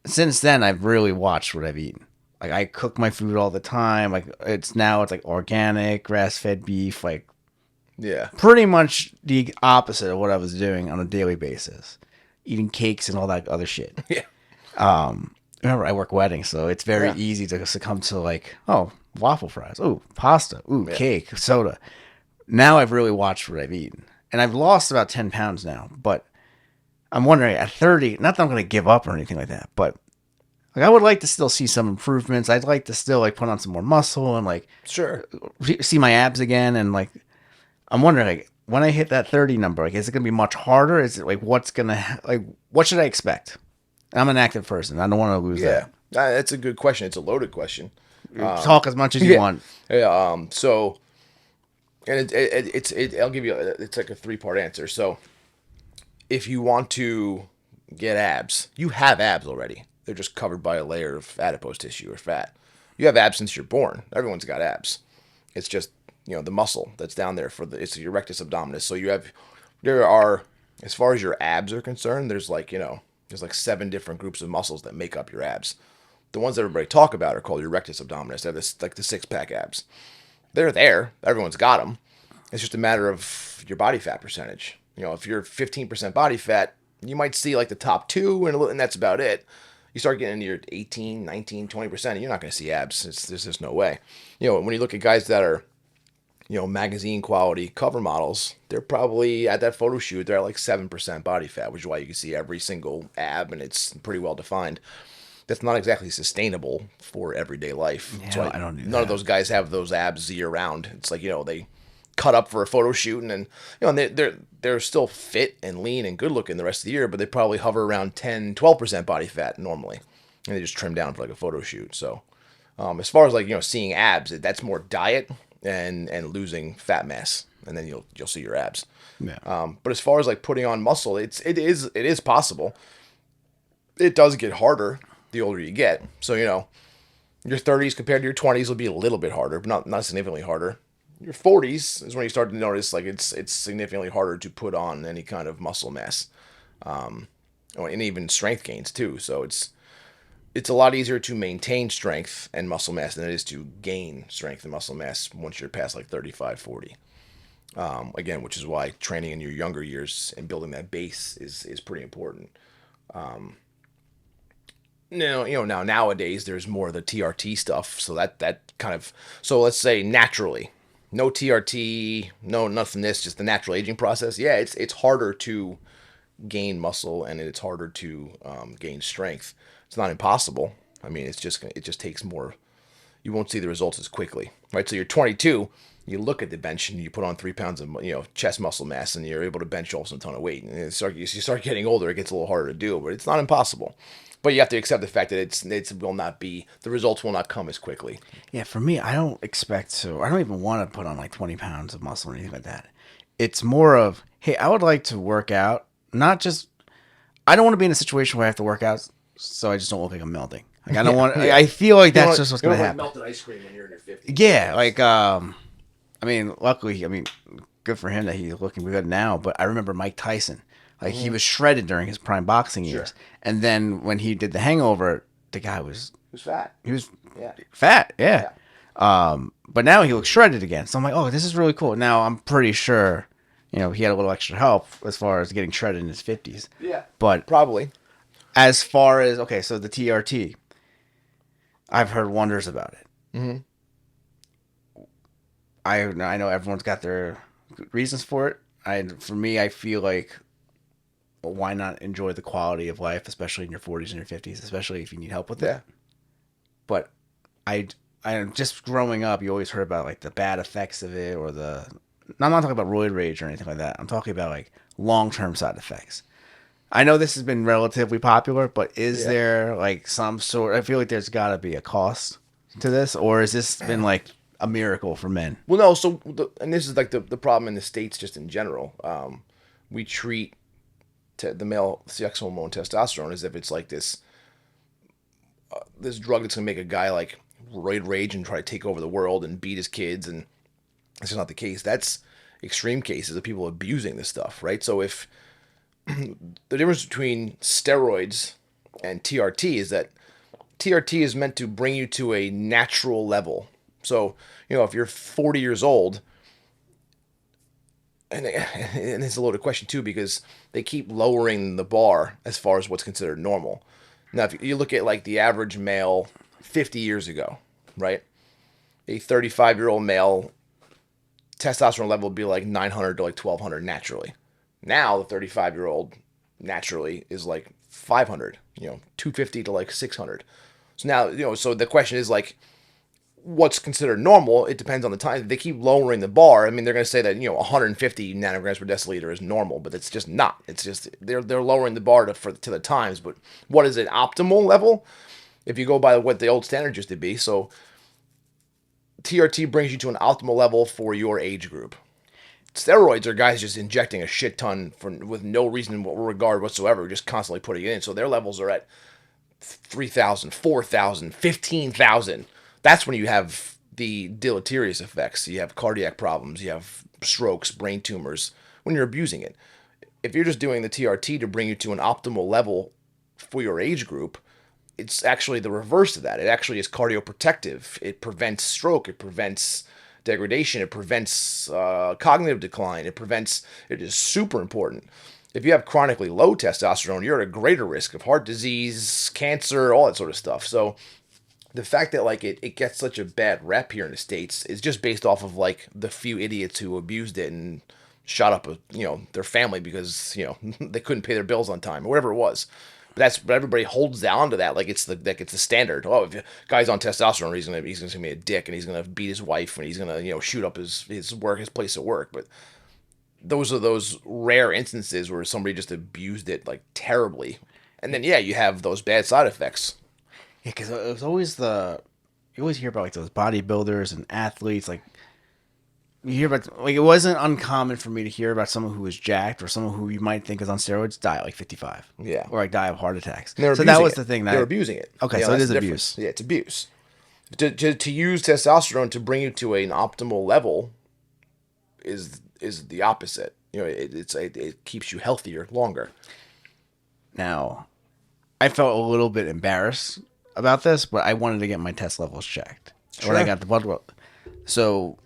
S1: since then I've really watched what I've eaten. Like, I cook my food all the time. Like, it's like organic, grass-fed beef, like,
S2: yeah,
S1: pretty much the opposite of what I was doing on a daily basis. Eating cakes and all that other shit.
S2: Yeah.
S1: Remember, I work weddings, so it's very easy to succumb to like, oh, waffle fries, oh, pasta, ooh, cake, soda. Now I've really watched what I've eaten. And I've lost about 10 pounds now. But I'm wondering, at 30, not that I'm going to give up or anything like that, but like I would like to still see some improvements. I'd like to still like put on some more muscle and like see my abs again. And like, I'm wondering, like, when I hit that 30 number, like, is it going to be much harder? Is it like, what should I expect? I'm an active person. I don't want to lose that.
S2: Yeah, that's a good question. It's a loaded question.
S1: Talk as much as you want.
S2: Yeah. So, and I'll give you. It's like a 3-part answer. So, if you want to get abs, you have abs already. They're just covered by a layer of adipose tissue or fat. You have abs since you're born. Everyone's got abs. It's just the muscle that's down there it's your rectus abdominis. So there are, as far as your abs are concerned, there's like 7 different groups of muscles that make up your abs. The ones that everybody talk about are called your rectus abdominis. They're like the 6-pack abs. They're there. Everyone's got them. It's just a matter of your body fat percentage. If you're 15% body fat, you might see like the top 2 and that's about it. You start getting into your 18, 19, 20%, and you're not going to see abs. There's just no way. When you look at guys that are, magazine quality cover models, they're probably at that photo shoot, they're at like 7% body fat, which is why you can see every single ab and it's pretty well defined. That's not exactly sustainable for everyday life.
S1: Yeah, I don't do
S2: none of those guys have those abs year round. It's like, they cut up for a photo shoot and they're still fit and lean and good looking the rest of the year, but they probably hover around 10, 12% body fat normally. And they just trim down for like a photo shoot. So As far as like seeing abs, that's more diet and losing fat mass, and then you'll see your abs.
S1: Yeah.
S2: But as far as like putting on muscle, it is possible. It does get harder the older you get. So your 30s compared to your 20s will be a little bit harder, but not significantly harder. Your 40s is when you start to notice like it's significantly harder to put on any kind of muscle mass, and even strength gains too. So it's a lot easier to maintain strength and muscle mass than it is to gain strength and muscle mass once you're past like 35, 40. Again, which is why training in your younger years and building that base is pretty important. Now nowadays there's more of the TRT stuff, so that kind of, so let's say naturally, no TRT, no nothing, this just the natural aging process. Yeah, it's harder to gain muscle and it's harder to gain strength. It's not impossible. I mean, it just takes more. You won't see the results as quickly, right? So you're 22, you look at the bench and you put on 3 pounds of chest muscle mass and you're able to bench also a ton of weight. And you start getting older, it gets a little harder to do, but it's not impossible. But you have to accept the fact that the results will not come as quickly.
S1: Yeah, for me, I don't even want to put on like 20 pounds of muscle or anything like that. It's more of, hey, I would like to work out, not just, I don't want to be in a situation where I have to work out so I just don't look like I'm melting. Like, I don't want,
S2: Yeah.
S1: I feel like that's just what's going to happen.
S2: Melted ice cream when you're in your 50s.
S1: Yeah, like, I mean, luckily, good for him that he's looking good now, but I remember Mike Tyson. Like, he was shredded during his prime boxing years.
S2: Sure.
S1: And then when he did The Hangover, the guy was...
S2: He was fat.
S1: He was
S2: Yeah.
S1: fat, yeah. But now he looks shredded again. So I'm like, oh, this is really cool. Now I'm pretty sure, he had a little extra help as far as getting shredded in his 50s.
S2: Yeah.
S1: But
S2: Probably.
S1: as far as, okay, so the TRT, I've heard wonders about it.
S2: Mm-hmm.
S1: I know everyone's got their reasons for it. For me, I feel like, well, why not enjoy the quality of life, especially in your 40s and your 50s, especially if you need help with it. But I just growing up, you always heard about like the bad effects of it, or I'm not talking about roid rage or anything like that. I'm talking about like long-term side effects. I know this has been relatively popular, but is there like some sort? I feel like there's got to be a cost to this, or has this been like a miracle for men?
S2: Well, no. So, and this is like the problem in the States, just in general. We treat the male sex hormone testosterone as if it's like this drug that's gonna make a guy like roid rage and try to take over the world and beat his kids, and it's just not the case. That's extreme cases of people abusing this stuff, right? So if the difference between steroids and TRT is that TRT is meant to bring you to a natural level. So, if you're 40 years old, and it's a loaded question too, because they keep lowering the bar as far as what's considered normal. Now, if you look at like the average male 50 years ago, right? A 35-year-old male testosterone level would be like 900 to like 1200 naturally. Now, the 35-year-old naturally is like 500, 250 to like 600. So now, so the question is like, what's considered normal? It depends on the time. They keep lowering the bar. I mean, they're going to say that 150 nanograms per deciliter is normal, but it's just not. It's just they're lowering the bar to the times. But what is an optimal level? If you go by what the old standard used to be, so TRT brings you to an optimal level for your age group. Steroids are guys just injecting a shit ton with no reason or regard whatsoever, just constantly putting it in. So their levels are at 3,000, 4,000, 15,000. That's when you have the deleterious effects. You have cardiac problems, you have strokes, brain tumors, when you're abusing it. If you're just doing the TRT to bring you to an optimal level for your age group, it's actually the reverse of that. It actually is cardioprotective. It prevents stroke. It prevents degradation. It prevents cognitive decline. It is super important. If you have chronically low testosterone, you're at a greater risk of heart disease, cancer, all that sort of stuff. So the fact that like it gets such a bad rep here in the States is just based off of like the few idiots who abused it and shot up their family because they couldn't pay their bills on time or whatever it was. But everybody holds down to that like it's the standard. Oh, if a guy's on testosterone, he's gonna be a dick and he's gonna beat his wife and he's gonna shoot up his place of work. But those are those rare instances where somebody just abused it like terribly, and then you have those bad side effects.
S1: Yeah, because it was always you always hear about like those bodybuilders and athletes. Like you hear about like it wasn't uncommon for me to hear about someone who was jacked or someone who you might think is on steroids die at like 55.
S2: Yeah.
S1: Or like die of heart attacks.
S2: And they're
S1: So that
S2: abusing
S1: was
S2: it.
S1: the thing
S2: They're
S1: that
S2: abusing it.
S1: okay,
S2: You know,
S1: so it
S2: that's
S1: is
S2: the
S1: abuse.
S2: difference. Yeah, it's abuse. To use testosterone to bring you to an optimal level is the opposite. You know, it keeps you healthier longer.
S1: Now, I felt a little bit embarrassed about this, but I wanted to get my test levels checked. When I
S2: Sure.
S1: got the blood work. So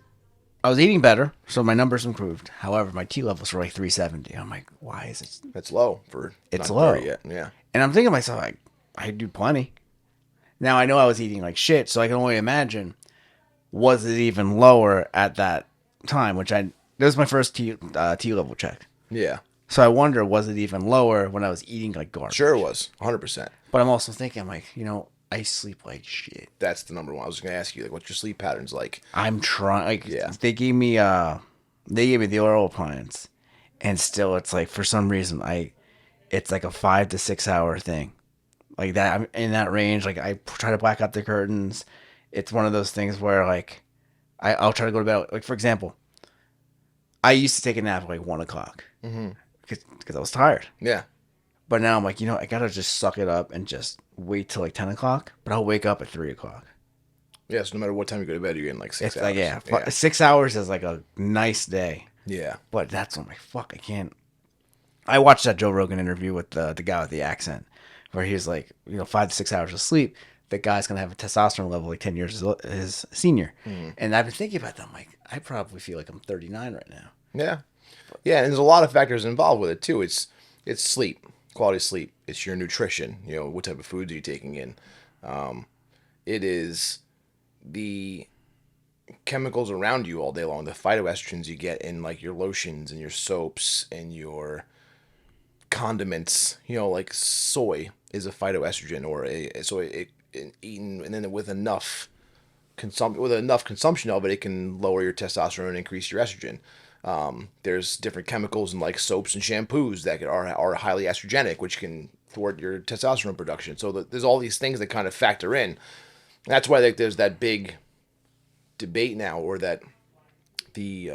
S1: I was eating better, so my numbers improved. However, my T levels were like 370. I'm like, why is it?
S2: It's low for
S1: It's
S2: not
S1: low.
S2: 30 yet. Yeah.
S1: And I'm thinking to myself, like, I do plenty. Now I know I was eating like shit, so I can only imagine was it even lower at that time, which that was my first T level check.
S2: Yeah.
S1: So I wonder, was it even lower when I was eating like garbage?
S2: Sure it was. 100%.
S1: But I'm also thinking, I'm like, I sleep like shit.
S2: That's the number one. I was going to ask you, like, what's your sleep patterns like?
S1: I'm trying. Like,
S2: Yeah.
S1: they gave me the oral appliance, and still, it's like for some reason, it's like a 5 to 6 hour thing, like that. I'm in that range. Like I try to black out the curtains. It's one of those things where like I'll try to go to bed. Like for example, I used to take a nap at like 1 o'clock because I was tired.
S2: Yeah.
S1: But now I'm like, I gotta just suck it up and just wait till like 10 o'clock. But I'll wake up at 3 o'clock.
S2: Yeah, so no matter what time you go to bed, you're getting like 6
S1: It's
S2: hours.
S1: like, yeah, 6 hours is like a nice day.
S2: Yeah.
S1: But that's when I'm like, fuck, I can't. I watched that Joe Rogan interview with the guy with the accent where he was like, 5 to 6 hours of sleep. The guy's going to have a testosterone level like 10 years his senior. And I've been thinking about that. I'm like, I probably feel like I'm 39 right now.
S2: Yeah. Yeah, and there's a lot of factors involved with it too. It's sleep, quality of sleep. It's your nutrition. What type of foods are you taking in? It is the chemicals around you all day long. The phytoestrogens you get in like your lotions and your soaps and your condiments. Like soy is a phytoestrogen or eaten and then with enough consumption of it, it can lower your testosterone and increase your estrogen. There's different chemicals in like soaps and shampoos that are highly estrogenic, which can thwart your testosterone production. So there's all these things that kind of factor in. And that's why there's that big debate now, or that the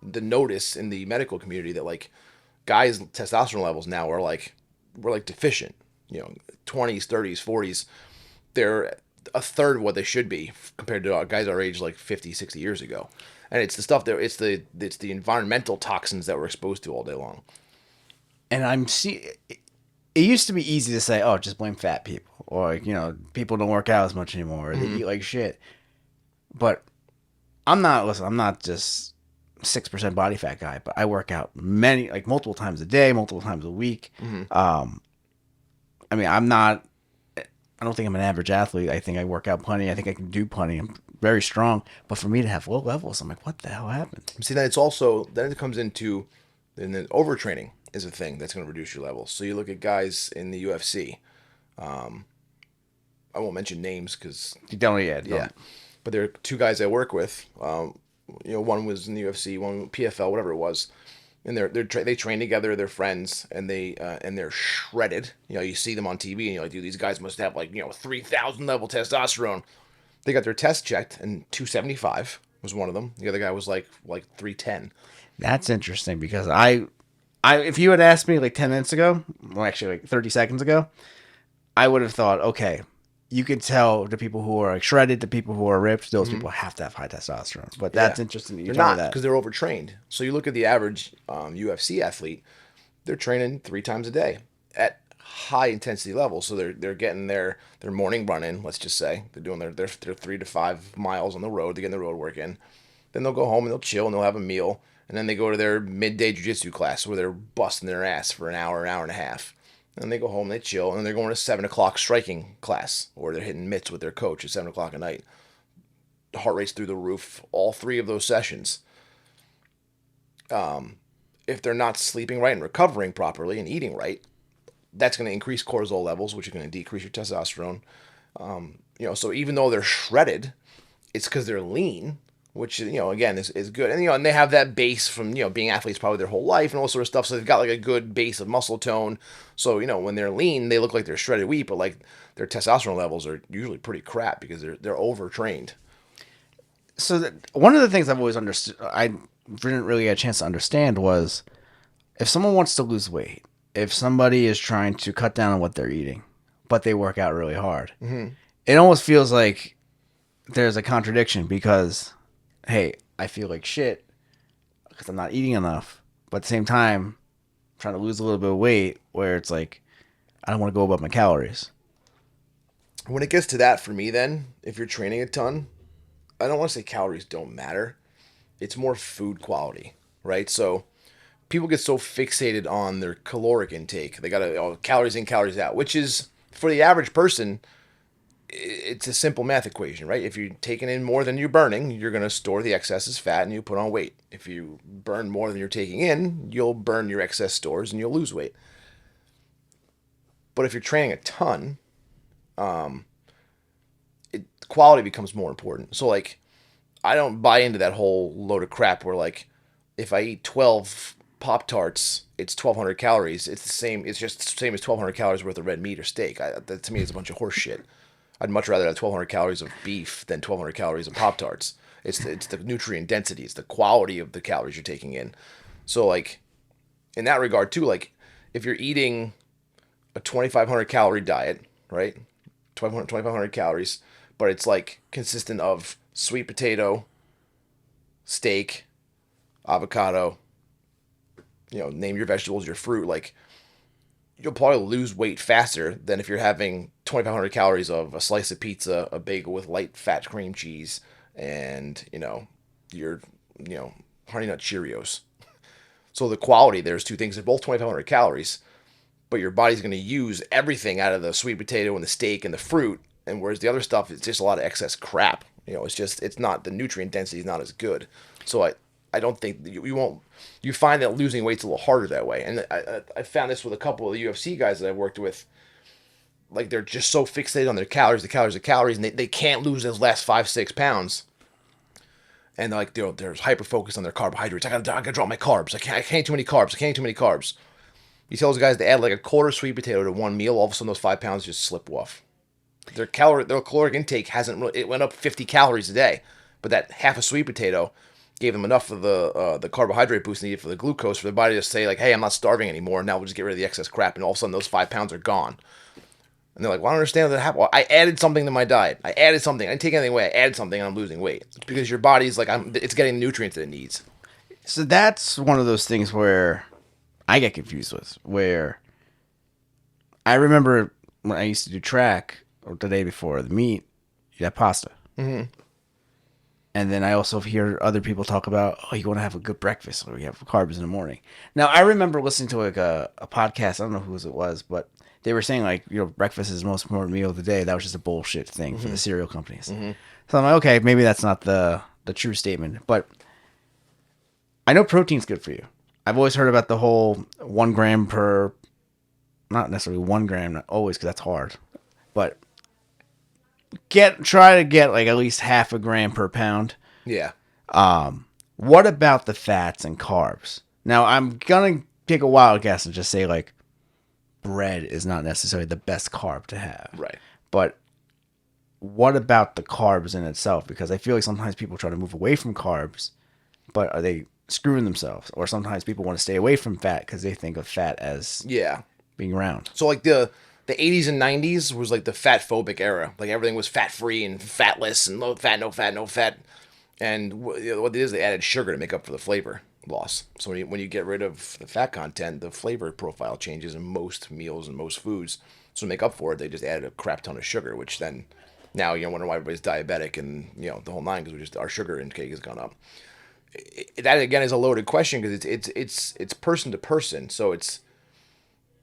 S2: notice in the medical community that like guys' testosterone levels now are like we're like deficient. 20s, 30s, 40s, they're a third of what they should be compared to guys our age like 50, 60 years ago. And it's the stuff that it's the environmental toxins that we're exposed to all day long.
S1: And it used to be easy to say, oh, just blame fat people. Or, people don't work out as much anymore. Or they eat like shit. But I'm not just 6% body fat guy, but I work out multiple times a day, multiple times a week. I mean, I don't think I'm an average athlete. I think I work out plenty. I think I can do plenty. I'm very strong. But for me to have low levels, I'm like, what the hell happened?
S2: See, then it comes into, and then overtraining is a thing that's going to reduce your levels. So you look at guys in the UFC. I won't mention names because
S1: You don't yet.
S2: yeah, but there are two guys I work with. One was in the UFC, one PFL, whatever it was, and they train together. They're friends, and they're shredded. You see them on TV, and you're like, dude, these guys must have like 3,000 level testosterone. They got their test checked, and 275 was one of them. The other guy was like 310.
S1: That's interesting because if you had asked me like 10 minutes ago, well, actually like 30 seconds ago, I would have thought, okay, you can tell the people who are like shredded, the people who are ripped, those people have to have high testosterone. But that's interesting that you
S2: They're
S1: told me
S2: not
S1: that.
S2: because they're overtrained. So you look at the average UFC athlete, they're training 3 times a day at high intensity levels. So they're getting their morning run in. Let's just say they're doing their 3 to 5 miles on the road. They're getting the road work in. Then they'll go home and they'll chill and they'll have a meal. And then they go to their midday jiu-jitsu class where they're busting their ass for an hour and a half. And they go home, they chill, and they're going to 7 o'clock striking class, or they're hitting mitts with their coach at 7 o'clock at night. The heart rate's through the roof, all 3 of those sessions. If they're not sleeping right and recovering properly and eating right, that's going to increase cortisol levels, which are going to decrease your testosterone. So even though they're shredded, it's because they're lean, which, again, is good. And, and they have that base from, being athletes probably their whole life and all sort of stuff. So they've got like a good base of muscle tone. So, when they're lean, they look like they're shredded wheat, but like their testosterone levels are usually pretty crap because they're overtrained.
S1: So one of the things I've always understood, I didn't really get a chance to understand was if someone wants to lose weight, if somebody is trying to cut down on what they're eating, but they work out really hard, it almost feels like there's a contradiction because, hey, I feel like shit because I'm not eating enough, but at the same time, I'm trying to lose a little bit of weight where it's like, I don't want to go above my calories.
S2: When it gets to that for me, then, if you're training a ton, I don't want to say calories don't matter. It's more food quality, right? So people get so fixated on their caloric intake. They got to calories in, calories out, which is for the average person, it's a simple math equation, right? If you're taking in more than you're burning, you're going to store the excess as fat and you put on weight. If you burn more than you're taking in, you'll burn your excess stores and you'll lose weight. But if you're training a ton, quality becomes more important. So like, I don't buy into that whole load of crap where like, if I eat 12 Pop-Tarts, it's 1,200 calories. It's the same. It's just the same as 1,200 calories worth of red meat or steak. That to me is a bunch of horse shit. I'd much rather have 1,200 calories of beef than 1,200 calories of Pop-Tarts. It's the nutrient density. It's the quality of the calories you're taking in. So like, in that regard too, like if you're eating a 2,500 calorie diet, right? 2,500 calories, but it's like consistent of sweet potato, steak, avocado, name your vegetables, your fruit, like you'll probably lose weight faster than if you're having 2,500 calories of a slice of pizza, a bagel with light fat cream cheese, and, your, Honey Nut Cheerios. So the quality, there's two things. They're both 2,500 calories, but your body's going to use everything out of the sweet potato and the steak and the fruit. And whereas the other stuff, it's just a lot of excess crap. It's not, the nutrient density is not as good. So I don't think you find that losing weight's a little harder that way. And I found this with a couple of the UFC guys that I've worked with. Like they're just so fixated on their calories, and they can't lose those last 5-6 pounds. And like they're hyper focused on their carbohydrates. I gotta drop my carbs. I can't eat too many carbs. I can't eat too many carbs. You tell those guys to add like a quarter sweet potato to one meal, all of a sudden those 5 pounds just slip off. Their caloric intake it went up 50 calories a day, but that half a sweet potato gave them enough of the carbohydrate boost needed for the glucose for the body to say like, hey, I'm not starving anymore. Now we'll just get rid of the excess crap, and all of a sudden those 5 pounds are gone. And they're like, well, I don't understand that happened. Well, I added something to my diet. I added something. I didn't take anything away. I added something, and I'm losing weight. It's because your body's like, it's getting the nutrients that it needs.
S1: So that's one of those things where I get confused with, where I remember when I used to do track, or the day before the meet, you had pasta.
S2: Mm-hmm.
S1: And then I also hear other people talk about, oh, you want to have a good breakfast, or you have carbs in the morning. Now, I remember listening to like a podcast, I don't know whose it was, but they were saying like, breakfast is the most important meal of the day. That was just a bullshit thing for the cereal companies. Mm-hmm. So I'm like, okay, maybe that's not the true statement, but I know protein's good for you. I've always heard about the whole 1 gram per, not necessarily 1 gram, not always, because that's hard, but try to get like at least half a gram per pound.
S2: Yeah.
S1: What about the fats and carbs? Now I'm gonna take a wild guess and just say like bread is not necessarily the best carb to have.
S2: Right.
S1: But what about the carbs in itself? Because I feel like sometimes people try to move away from carbs, but are they screwing themselves? Or sometimes people want to stay away from fat because they think of fat as being round.
S2: So like the 80s and 90s was like the fat phobic era. Like everything was fat free and fatless and low fat, no fat, no fat. And what it is, they added sugar to make up for the flavor loss. So when you get rid of the fat content, the flavor profile changes in most meals and most foods. So to make up for it, they just added a crap ton of sugar, which then now you wonder why everybody's diabetic and the whole nine, because our sugar intake has gone up. That again is a loaded question because it's person to person. So it's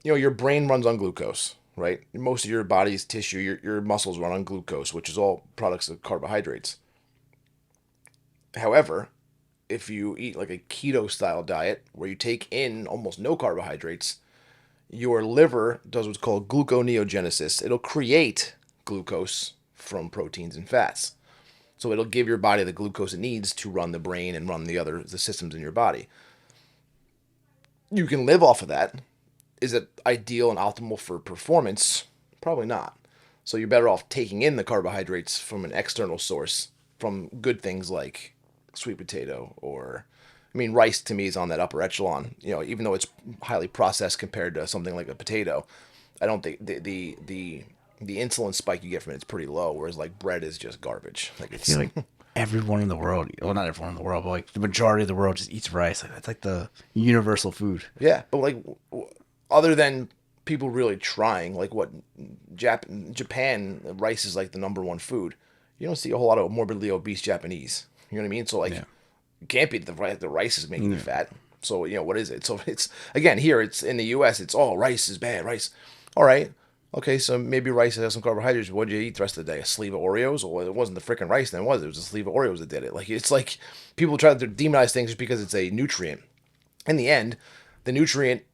S2: your brain runs on glucose, right? Most of your body's tissue, your muscles run on glucose, which is all products of carbohydrates. However, if you eat like a keto style diet where you take in almost no carbohydrates, your liver does what's called gluconeogenesis. It'll create glucose from proteins and fats. So it'll give your body the glucose it needs to run the brain and run the systems in your body. You can live off of that. Is it ideal and optimal for performance? Probably not. So you're better off taking in the carbohydrates from an external source, from good things like sweet potato or, I mean, rice to me is on that upper echelon. Even though it's highly processed compared to something like a potato, I don't think the insulin spike you get from it is pretty low. Whereas like bread is just garbage. Like
S1: I feel like everyone in the world, well, not everyone in the world, but like the majority of the world just eats rice. Like that's like the universal food.
S2: Yeah, but like other than people really trying, like what Japan, rice is like the number one food. You don't see a whole lot of morbidly obese Japanese. You know what I mean? So like, it can't be the rice is making you fat. So what is it? So it's again here. It's in the U.S. It's rice is bad. Rice, all right. Okay, so maybe rice has some carbohydrates. What did you eat the rest of the day? A sleeve of Oreos? Well, it wasn't the freaking rice then, was it? It was a sleeve of Oreos that did it. Like it's like people try to demonize things just because it's a nutrient. In the end, the nutrient,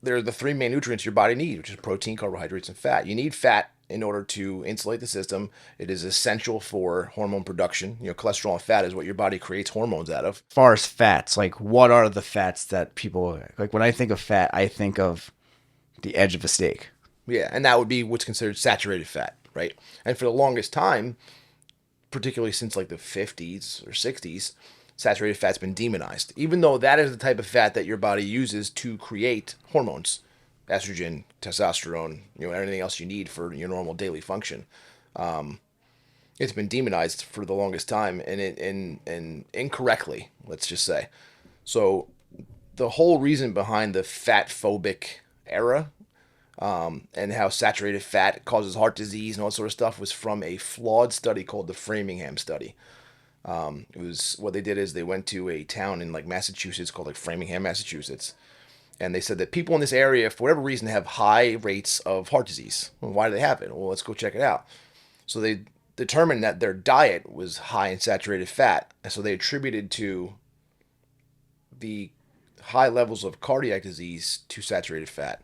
S2: there are the three main nutrients your body needs, which is protein, carbohydrates, and fat. You need fat in order to insulate the system. It is essential for hormone production. Cholesterol and fat is what your body creates hormones out of.
S1: As far as fats, like what are the fats that people like? When I think of fat, I think of the edge of a steak.
S2: Yeah, and that would be what's considered saturated fat, right? And for the longest time, particularly since like the 50s or 60s, saturated fat's been demonized, even though that is the type of fat that your body uses to create hormones, estrogen, testosterone, everything else you need for your normal daily function. It's been demonized for the longest time, and incorrectly, let's just say. So the whole reason behind the fat phobic era, and how saturated fat causes heart disease and all that sort of stuff was from a flawed study called the Framingham study. It was, what they did is they went to a town in like Massachusetts called like Framingham, Massachusetts, and they said that people in this area, for whatever reason, have high rates of heart disease. Well, why do they have it? Well, let's go check it out. So they determined that their diet was high in saturated fat, and so they attributed to the high levels of cardiac disease to saturated fat.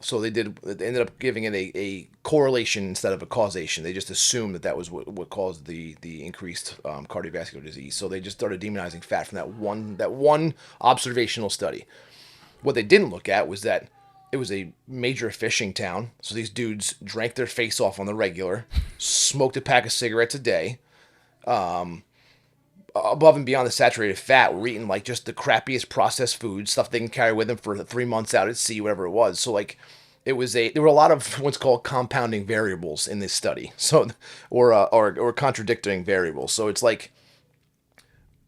S2: So they ended up giving it a correlation instead of a causation. They just assumed that was what caused the increased cardiovascular disease. So they just started demonizing fat from that one observational study. What they didn't look at was that it was a major fishing town. So these dudes drank their face off on the regular, smoked a pack of cigarettes a day, above and beyond the saturated fat, we're eating like just the crappiest processed food, stuff they can carry with them for 3 months out at sea, whatever it was. So like, there were a lot of what's called compounding variables in this study. So, or contradicting variables. So it's like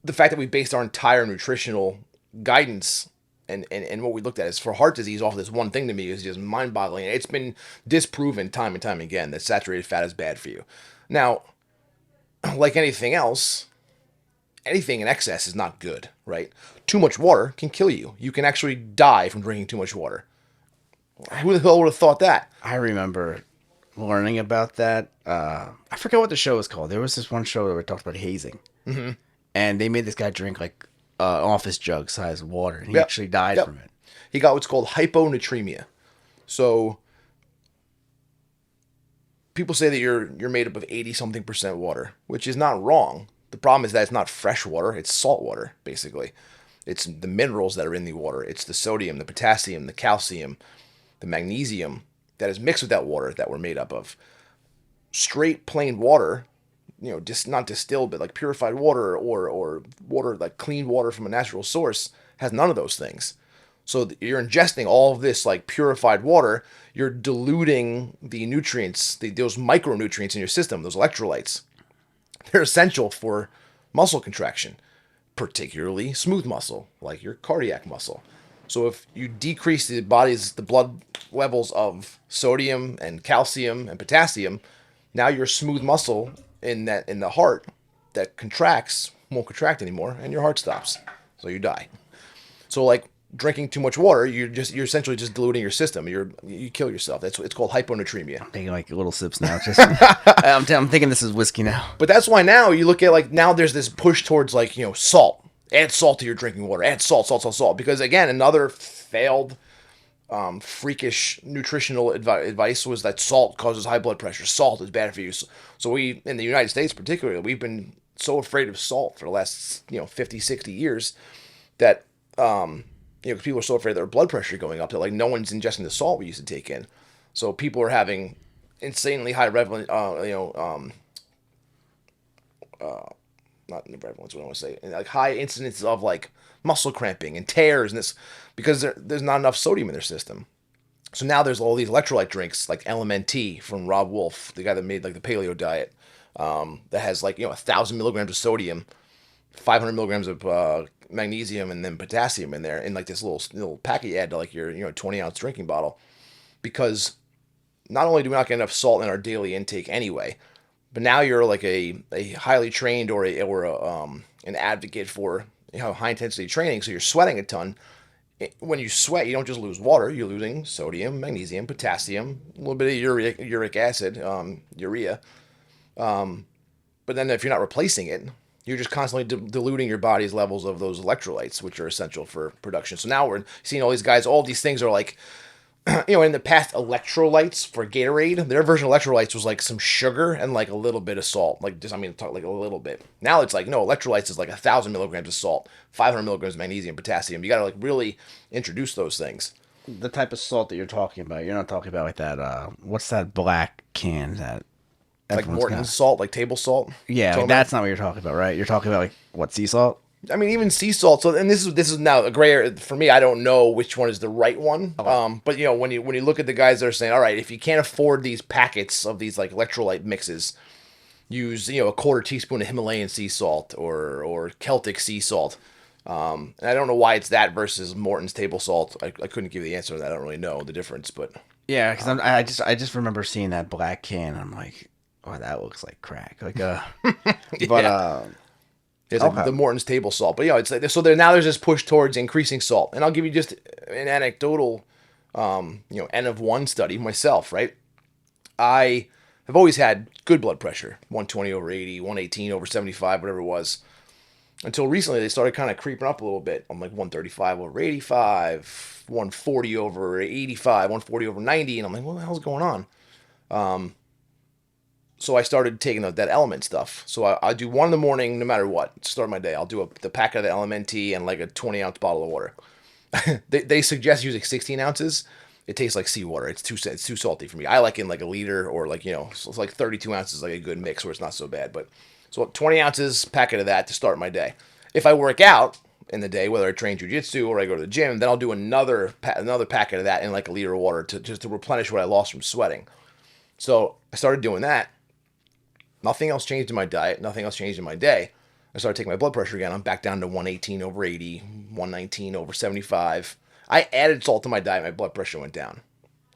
S2: the fact that we based our entire nutritional guidance and what we looked at is for heart disease off of this one thing to me is just mind-boggling. It's been disproven time and time again that saturated fat is bad for you. Now, like anything else, anything in excess is not good, right? Too much water can kill you. You can actually die from drinking too much water. Who the hell would have thought that?
S1: I remember learning about that. I forget what the show was called. There was this one show where it talked about hazing. Mm-hmm. And they made this guy drink like office jug size water. And he actually died from it.
S2: He got what's called hyponatremia. So people say that you're made up of 80-something% water, which is not wrong. The problem is that it's not fresh water, it's salt water, basically. It's the minerals that are in the water. It's the sodium, the potassium, the calcium, the magnesium that is mixed with that water that we're made up of. Straight plain water, just not distilled, but like purified water or water, like clean water from a natural source, has none of those things. So you're ingesting all of this like purified water, you're diluting the nutrients, those micronutrients in your system, those electrolytes. They're essential for muscle contraction, particularly smooth muscle, like your cardiac muscle. So if you decrease the blood levels of sodium and calcium and potassium, now your smooth muscle in the heart that contracts won't contract anymore, and your heart stops, so you die. So like drinking too much water, you're essentially just diluting your system. You kill yourself. It's called hyponatremia.
S1: I'm taking like little sips now. I'm thinking this is whiskey now.
S2: But that's why now you look at like now there's this push towards like salt. Add salt to your drinking water. Add salt. Because again, another failed freakish nutritional advice was that salt causes high blood pressure. Salt is bad for you. So we, in the United States particularly, we've been so afraid of salt for the last 50, 60 years that 'cause people are so afraid of their blood pressure going up that like no one's ingesting the salt we used to take in. So people are having insanely high not prevalence, what I want to say, like high incidence of like muscle cramping and tears and this because there's not enough sodium in their system. So now there's all these electrolyte drinks like LMNT from Rob Wolf, the guy that made like the paleo diet, that has like 1,000 milligrams of sodium, 500 milligrams of magnesium, and then potassium in there in like this little packet you add to like your 20-ounce drinking bottle. Because not only do we not get enough salt in our daily intake anyway, but now you're like a highly trained or an advocate for high intensity training, so you're sweating a ton. When you sweat, you don't just lose water; you're losing sodium, magnesium, potassium, a little bit of uric acid, urea. But then if you're not replacing it, you're just constantly diluting your body's levels of those electrolytes, which are essential for production. So now we're seeing all these guys. All these things are like in the past, electrolytes for Gatorade, their version of electrolytes was like some sugar and like a little bit of salt. Like talk like a little bit. Now it's like, no, electrolytes is like 1,000 milligrams of salt, 500 milligrams of magnesium, potassium. You got to like really introduce those things.
S1: The type of salt that you're talking about, you're not talking about like that, what's that black can that
S2: Like
S1: everyone's
S2: Morton's
S1: got?
S2: salt, like table salt.
S1: Yeah, like, that's not what you're talking about, right? You're talking about like, what, sea salt?
S2: I mean, even sea salt. So, and this is now a gray area for me. I don't know which one is the right one.
S1: Okay.
S2: But when you look at the guys that are saying, all right, if you can't afford these packets of these like electrolyte mixes, use a quarter teaspoon of Himalayan sea salt or Celtic sea salt. And I don't know why it's that versus Morton's table salt. I couldn't give you the answer to that. I don't really know the difference, but
S1: Yeah, because I just remember seeing that black can. And I'm like, oh, that looks like crack. Like but
S2: yeah. It's
S1: okay.
S2: like the Morton's table salt. But it's like so there's this push towards increasing salt. And I'll give you just an anecdotal N of 1 study myself, right? I have always had good blood pressure, 120 over 80, 118 over 75, whatever it was. Until recently, they started kind of creeping up a little bit. I'm like 135 over 85, 140 over 85, 140 over 90, and I'm like, what the hell's going on? So I started taking that element stuff. So I do one in the morning, no matter what, to start my day. I'll do the packet of the LMNT and like a 20-ounce bottle of water. they suggest using 16 ounces. It tastes like seawater. It's too salty for me. I like in like a liter or like so it's like 32 ounces, like a good mix where it's not so bad. But so 20 ounces packet of that to start my day. If I work out in the day, whether I train jiu-jitsu or I go to the gym, then I'll do another packet of that in like a liter of water just to replenish what I lost from sweating. So I started doing that. Nothing else changed in my diet. Nothing else changed in my day. I started taking my blood pressure again. I'm back down to 118 over 80, 119 over 75. I added salt to my diet. My blood pressure went down.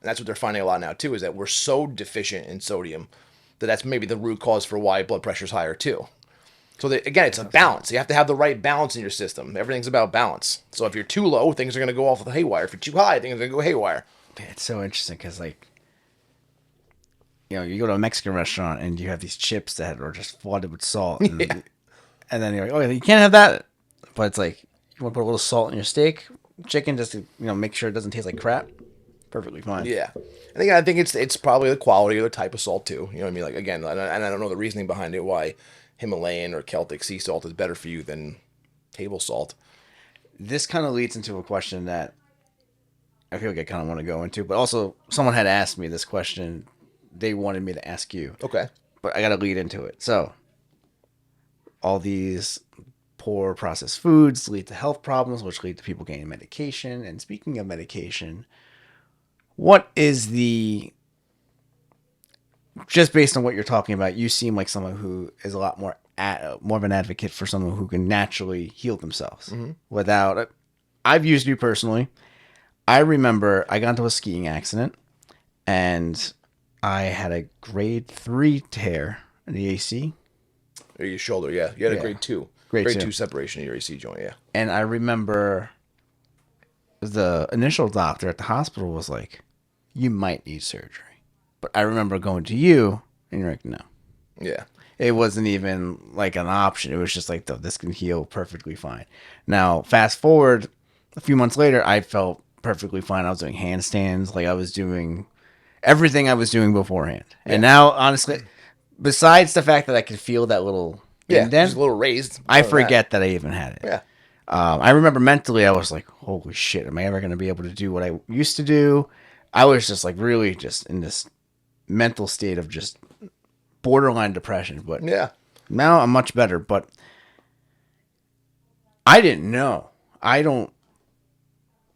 S2: And that's what they're finding a lot now, too, is that we're so deficient in sodium that's maybe the root cause for why blood pressure is higher, too. So, again, it's a balance. You have to have the right balance in your system. Everything's about balance. So, if you're too low, things are going to go off with a haywire. If you're too high, things are going to go haywire.
S1: It's so interesting because, like, you go to a Mexican restaurant and you have these chips that are just flooded with salt. And,
S2: Yeah.
S1: and then you're like, oh, you can't have that. But it's like, you want to put a little salt in your steak, chicken, just to make sure it doesn't taste like crap. Perfectly fine.
S2: Yeah. And again, I think it's probably the quality or the type of salt, too. You know what I mean? Like, again, and I don't know the reasoning behind it, why Himalayan or Celtic sea salt is better for you than table salt.
S1: This kind of leads into a question that I feel like I kind of want to go into, but also someone had asked me this question. They wanted me to ask you.
S2: Okay.
S1: But I got to lead into it. So, all these poor processed foods lead to health problems, which lead to people getting medication. And speaking of medication, what is just based on what you're talking about, you seem like someone who is a lot more of an advocate for someone who can naturally heal themselves without. I've used you personally. I remember I got into a skiing accident and I had a grade 3 tear in the AC.
S2: Or your shoulder, yeah. You had a grade 2.
S1: Grade 2.
S2: 2 separation in your AC joint, yeah.
S1: And I remember the initial doctor at the hospital was like, you might need surgery. But I remember going to you and you're like, no.
S2: Yeah.
S1: It wasn't even like an option. It was just like, this can heal perfectly fine. Now, fast forward a few months later, I felt perfectly fine. I was doing handstands, like I was doing everything I was doing beforehand. And
S2: Yeah.
S1: now, honestly, besides the fact that I could feel that little
S2: Yeah, just
S1: indent,
S2: a little raised.
S1: I
S2: Other than that,
S1: forget that I even had it.
S2: yeah.
S1: I remember mentally, I was like, holy shit, am I ever going to be able to do what I used to do? I was just like really just in this mental state of just borderline depression. But
S2: Yeah.
S1: now I'm much better. But I didn't know. I don't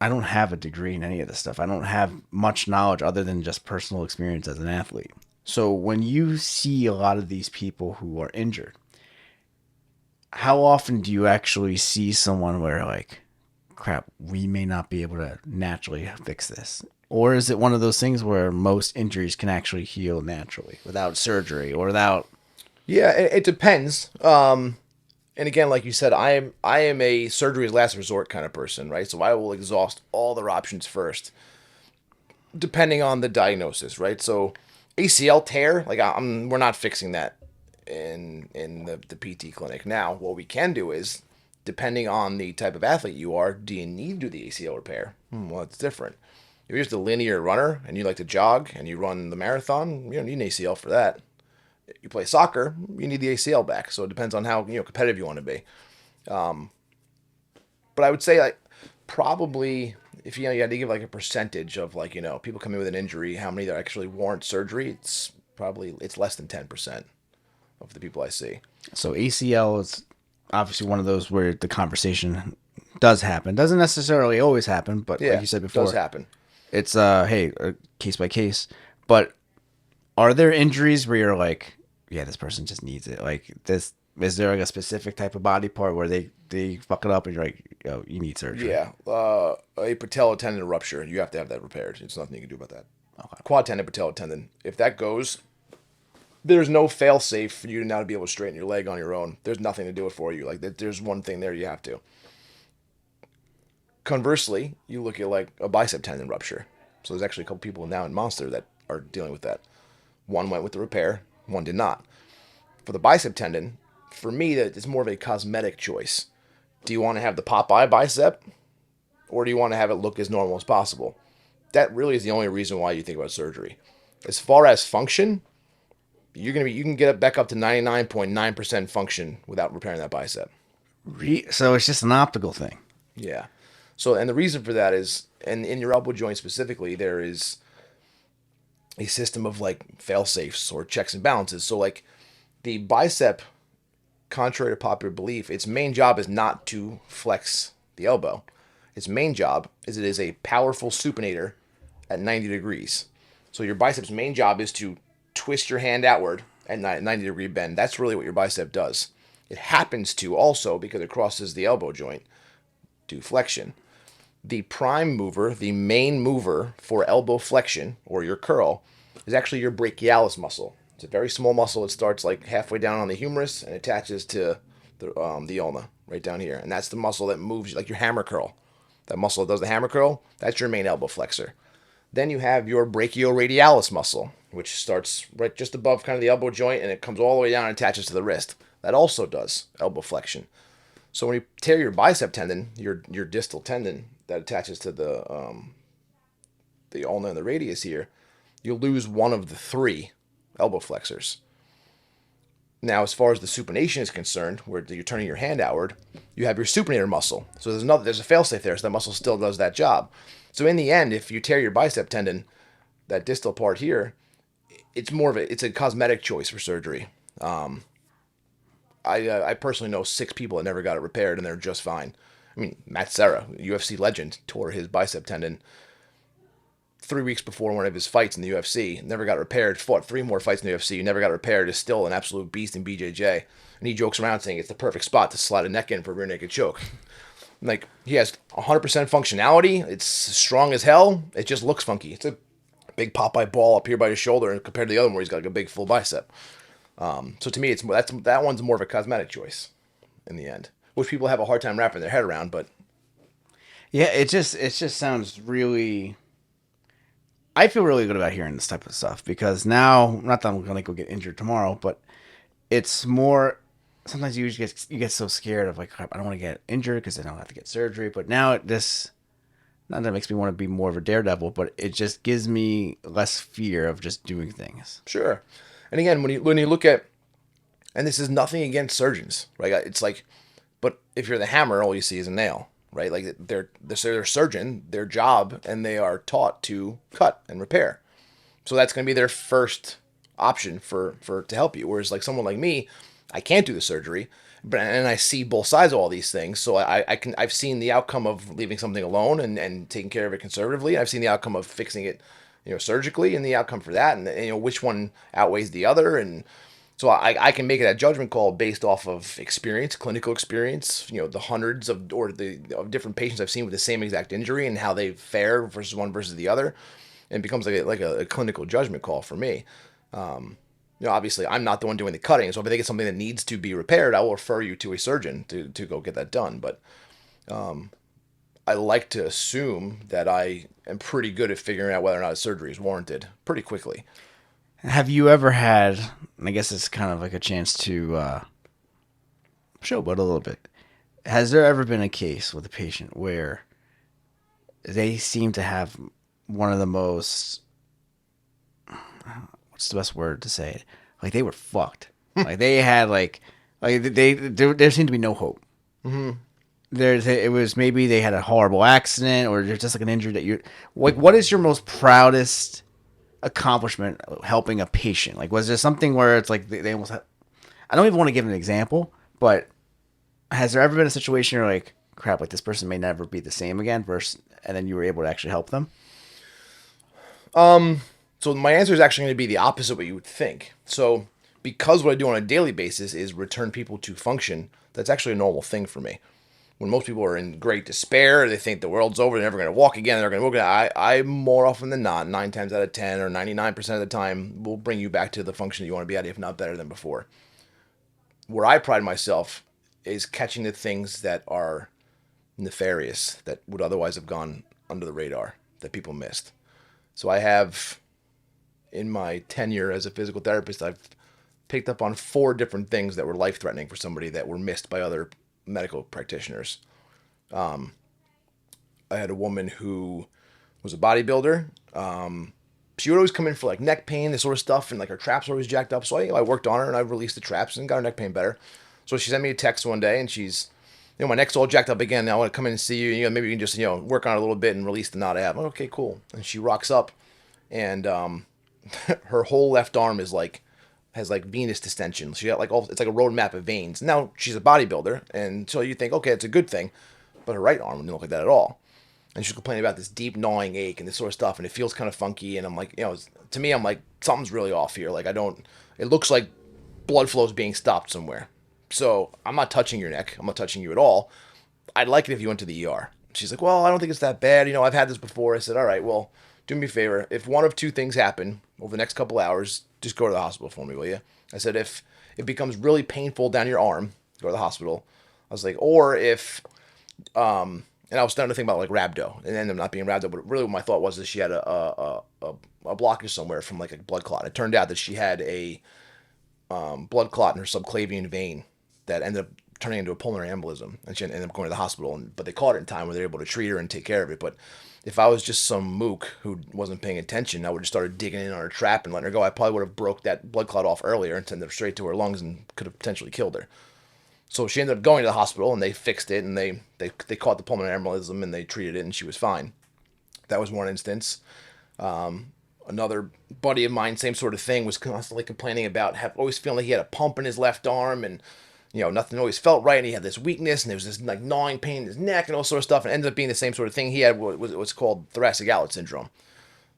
S1: have a degree in any of this stuff. I don't have much knowledge other than just personal experience as an athlete. So when you see a lot of these people who are injured, how often do you actually see someone where like, crap, we may not be able to naturally fix this? Or is it one of those things where most injuries can actually heal naturally without surgery or without?
S2: Yeah, it depends. And again, like you said, I am a surgery is last resort kind of person, right? So I will exhaust all their options first, depending on the diagnosis, right? So ACL tear, like we're not fixing that in the PT clinic. Now, what we can do is, depending on the type of athlete you are, do you need to do the ACL repair? Well, it's different. If you're just a linear runner and you like to jog and you run the marathon, you don't need an ACL for that. You play soccer, you need the ACL back. So it depends on how competitive you want to be. But I would say like probably if you had to give like a percentage of like people come in with an injury, how many that actually warrant surgery, it's less than 10% of the people I see.
S1: So ACL is obviously one of those where the conversation does happen. Doesn't necessarily always happen, but like
S2: Yeah,
S1: you said
S2: it does
S1: before,
S2: happen.
S1: it's hey, case by case. But are there injuries where you're like, yeah, this person just needs it? Like this, is there like a specific type of body part where they fuck it up and you're like, yo, you need surgery?
S2: Yeah, a patella tendon rupture, you have to have that repaired. There's nothing you can do about that. Okay. Quad tendon, patella tendon. If that goes, there's no fail safe for you now to be able to straighten your leg on your own. There's nothing to do it for you. Like there's one thing there you have to. Conversely, you look at like a bicep tendon rupture. So there's actually a couple people now in Monster that are dealing with that. One went with the repair, one did not. For the bicep tendon, for me, that it's more of a cosmetic choice. Do you want to have the Popeye bicep, or do you want to have it look as normal as possible? That really is the only reason why you think about surgery. As far as function, you can get it back up to 99.9% function without repairing that bicep.
S1: So it's just an optical thing.
S2: Yeah. So, and the reason for that is, and in your elbow joint specifically, there is a system of like fail safes or checks and balances. So, like the bicep, contrary to popular belief, its main job is not to flex the elbow. Its main job is it is a powerful supinator at 90 degrees. So, your bicep's main job is to twist your hand outward at 90-degree bend. That's really what your bicep does. It happens to also, because it crosses the elbow joint, do flexion. The prime mover, the main mover for elbow flexion or your curl, is actually your brachialis muscle. It's a very small muscle. It starts like halfway down on the humerus and attaches to the ulna right down here. And that's the muscle that moves like your hammer curl. That muscle that does the hammer curl, that's your main elbow flexor. Then you have your brachioradialis muscle, which starts right just above kind of the elbow joint and it comes all the way down and attaches to the wrist. That also does elbow flexion. So when you tear your bicep tendon, your distal tendon that attaches to the ulna and the radius here, you'll lose one of the three elbow flexors. Now, as far as the supination is concerned, where you're turning your hand outward, you have your supinator muscle. So there's a failsafe there, so that muscle still does that job. So in the end, if you tear your bicep tendon, that distal part here, it's a cosmetic choice for surgery. I personally know 6 people that never got it repaired and they're just fine. I mean, Matt Serra, UFC legend, tore his bicep tendon 3 weeks before one of his fights in the UFC. Never got repaired. Fought 3 more fights in the UFC. Never got repaired. Is still an absolute beast in BJJ. And he jokes around saying it's the perfect spot to slide a neck in for a rear naked choke. Like, he has 100% functionality. It's strong as hell. It just looks funky. It's a big Popeye ball up here by his shoulder compared to the other one where he's got like a big full bicep. So to me, that one's more of a cosmetic choice in the end, which people have a hard time wrapping their head around. But
S1: yeah, it just sounds really. I feel really good about hearing this type of stuff because now, not that I'm gonna go get injured tomorrow, but it's more. Sometimes you get so scared of like I don't want to get injured because then I'll have to get surgery. But now not that it makes me want to be more of a daredevil, but it just gives me less fear of just doing things.
S2: Sure. And again, when you look at, and this is nothing against surgeons, right? It's like, but if you're the hammer, all you see is a nail, right? Like they're a surgeon, their job, and they are taught to cut and repair. So that's going to be their first option for to help you. Whereas like someone like me, I can't do the surgery, but and I see both sides of all these things. So I've seen the outcome of leaving something alone and taking care of it conservatively. I've seen the outcome of fixing it, surgically, and the outcome for that, and which one outweighs the other, and so I can make it a judgment call based off of experience, clinical experience, the hundreds of different patients I've seen with the same exact injury and how they fare versus one versus the other. And it becomes like a clinical judgment call for me. Obviously I'm not the one doing the cutting. So if I think it's something that needs to be repaired, I will refer you to a surgeon to go get that done. But I like to assume that I am pretty good at figuring out whether or not a surgery is warranted pretty quickly.
S1: Have you ever had, and I guess it's kind of like a chance to showboat a little bit. Has there ever been a case with a patient where they seem to have one of the most, what's the best word to say it? Like they were fucked. Like they had there seemed to be no hope.
S2: Mm-hmm.
S1: It was maybe they had a horrible accident or just like an injury that you're like. What is your most proudest accomplishment helping a patient? Like, was there something where it's like they almost have, I don't even want to give an example, but has there ever been a situation where like, crap, like this person may never be the same again and then you were able to actually help them?
S2: So my answer is actually going to be the opposite of what you would think. So because what I do on a daily basis is return people to function, that's actually a normal thing for me. When most people are in great despair, they think the world's over, they're never going to walk again, they're going to walk again. I more often than not, 9 times out of 10 or 99% of the time, will bring you back to the function you want to be at, if not better than before. Where I pride myself is catching the things that are nefarious, that would otherwise have gone under the radar, that people missed. So I have, in my tenure as a physical therapist, I've picked up on 4 different things that were life-threatening for somebody that were missed by other medical practitioners. I had a woman who was a bodybuilder. She would always come in for like neck pain, this sort of stuff, and like her traps were always jacked up. So I worked on her and I released the traps and got her neck pain better. So she sent me a text one day and she's, my neck's all jacked up again. Now I want to come in and see you. Maybe you can just, work on it a little bit and release the knot I have. I'm like, okay, cool. And she rocks up and her whole left arm has venous distension. She got it's like a roadmap of veins. Now she's a bodybuilder, and so you think, okay, it's a good thing, but her right arm didn't look like that at all. And she's complaining about this deep gnawing ache and this sort of stuff, and it feels kind of funky. And I'm like, to me, I'm like, something's really off here. Like it looks like blood flow is being stopped somewhere. So I'm not touching your neck. I'm not touching you at all. I'd like it if you went to the ER. She's like, well, I don't think it's that bad. I've had this before. I said, all right, well, do me a favor. If one of 2 things happen over the next couple hours, just go to the hospital for me, will you? I said, if it becomes really painful down your arm, go to the hospital. I was like, or if, and I was starting to think about like rhabdo, and it ended up not being rhabdo, but really what my thought was that she had a blockage somewhere from like a blood clot. It turned out that she had a blood clot in her subclavian vein that ended up turning into a pulmonary embolism, and she ended up going to the hospital. But they caught it in time where they were able to treat her and take care of it. But if I was just some mook who wasn't paying attention, I would have started digging in on her trap and letting her go. I probably would have broke that blood clot off earlier and sent it straight to her lungs and could have potentially killed her. So she ended up going to the hospital and they fixed it and they caught the pulmonary embolism and they treated it and she was fine. That was one instance. Another buddy of mine, same sort of thing, was constantly complaining about always feeling like he had a pump in his left arm and nothing always felt right, and he had this weakness, and there was this like gnawing pain in his neck and all sort of stuff, and it ended up being the same sort of thing. He had what's called thoracic outlet syndrome.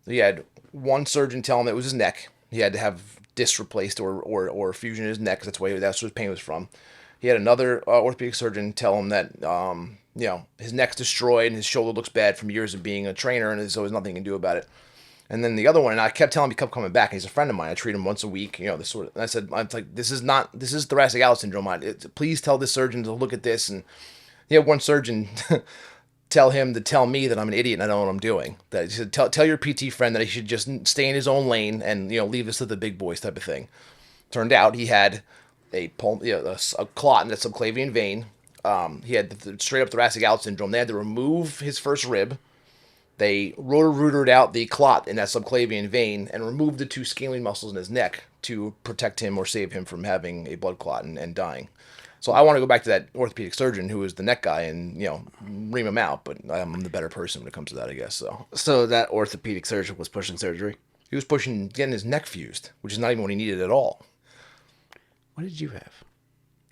S2: He had one surgeon tell him it was his neck. He had to have disc replaced or fusion in his neck, because that's where his pain was from. He had another orthopedic surgeon tell him that his neck's destroyed and his shoulder looks bad from years of being a trainer, and so there's nothing he can do about it. And then the other one, and I kept telling him, he kept coming back. And he's a friend of mine. I treat him once a week, this sort of. And I said, I'm like, this is thoracic outlet syndrome. Please tell this surgeon to look at this. And he had one surgeon tell him to tell me that I'm an idiot and I don't know what I'm doing. That he said, tell your PT friend that he should just stay in his own lane and leave this to the big boys type of thing. Turned out he had a clot in the subclavian vein. He had the straight up thoracic outlet syndrome. They had to remove his first rib. They rotor-rooted out the clot in that subclavian vein and removed the 2 scalene muscles in his neck to protect him or save him from having a blood clot and dying. So I want to go back to that orthopedic surgeon who was the neck guy and, ream him out. But I'm the better person when it comes to that, I guess.
S1: So that orthopedic surgeon was pushing surgery?
S2: He was getting his neck fused, which is not even what he needed at all.
S1: What did you have?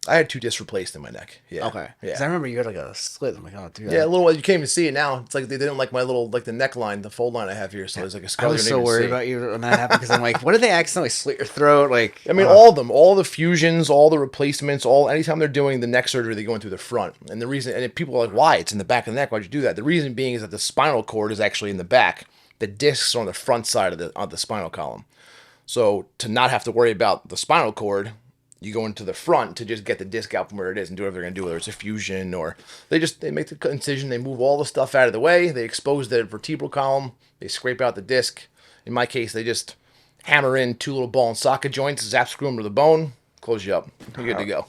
S2: I had 2 discs replaced in my neck. Yeah.
S1: Okay.
S2: Yeah.
S1: Because I remember you had like a slit. I'm like, oh, dude.
S2: Yeah, a little. You can't even see it now. It's like they didn't like my little, like the neckline, the fold line I have here. So there's like a scar.
S1: I was so worried about you when that happened because I'm like, what did they accidentally slit your throat? Like,
S2: I mean, all of them, all the fusions, all the replacements, anytime they're doing the neck surgery, they go in through the front. And the reason, and people are like, why? It's in the back of the neck. Why'd you do that? The reason being is that the spinal cord is actually in the back. The discs are on the front side of the spinal column. So to not have to worry about the spinal cord, you go into the front to just get the disc out from where it is and do whatever they're going to do, whether it's a fusion or they make the incision, they move all the stuff out of the way, they expose the vertebral column, they scrape out the disc. In my case, they just hammer in 2 little ball and socket joints, zap screw them to the bone, close you up. You're good to go.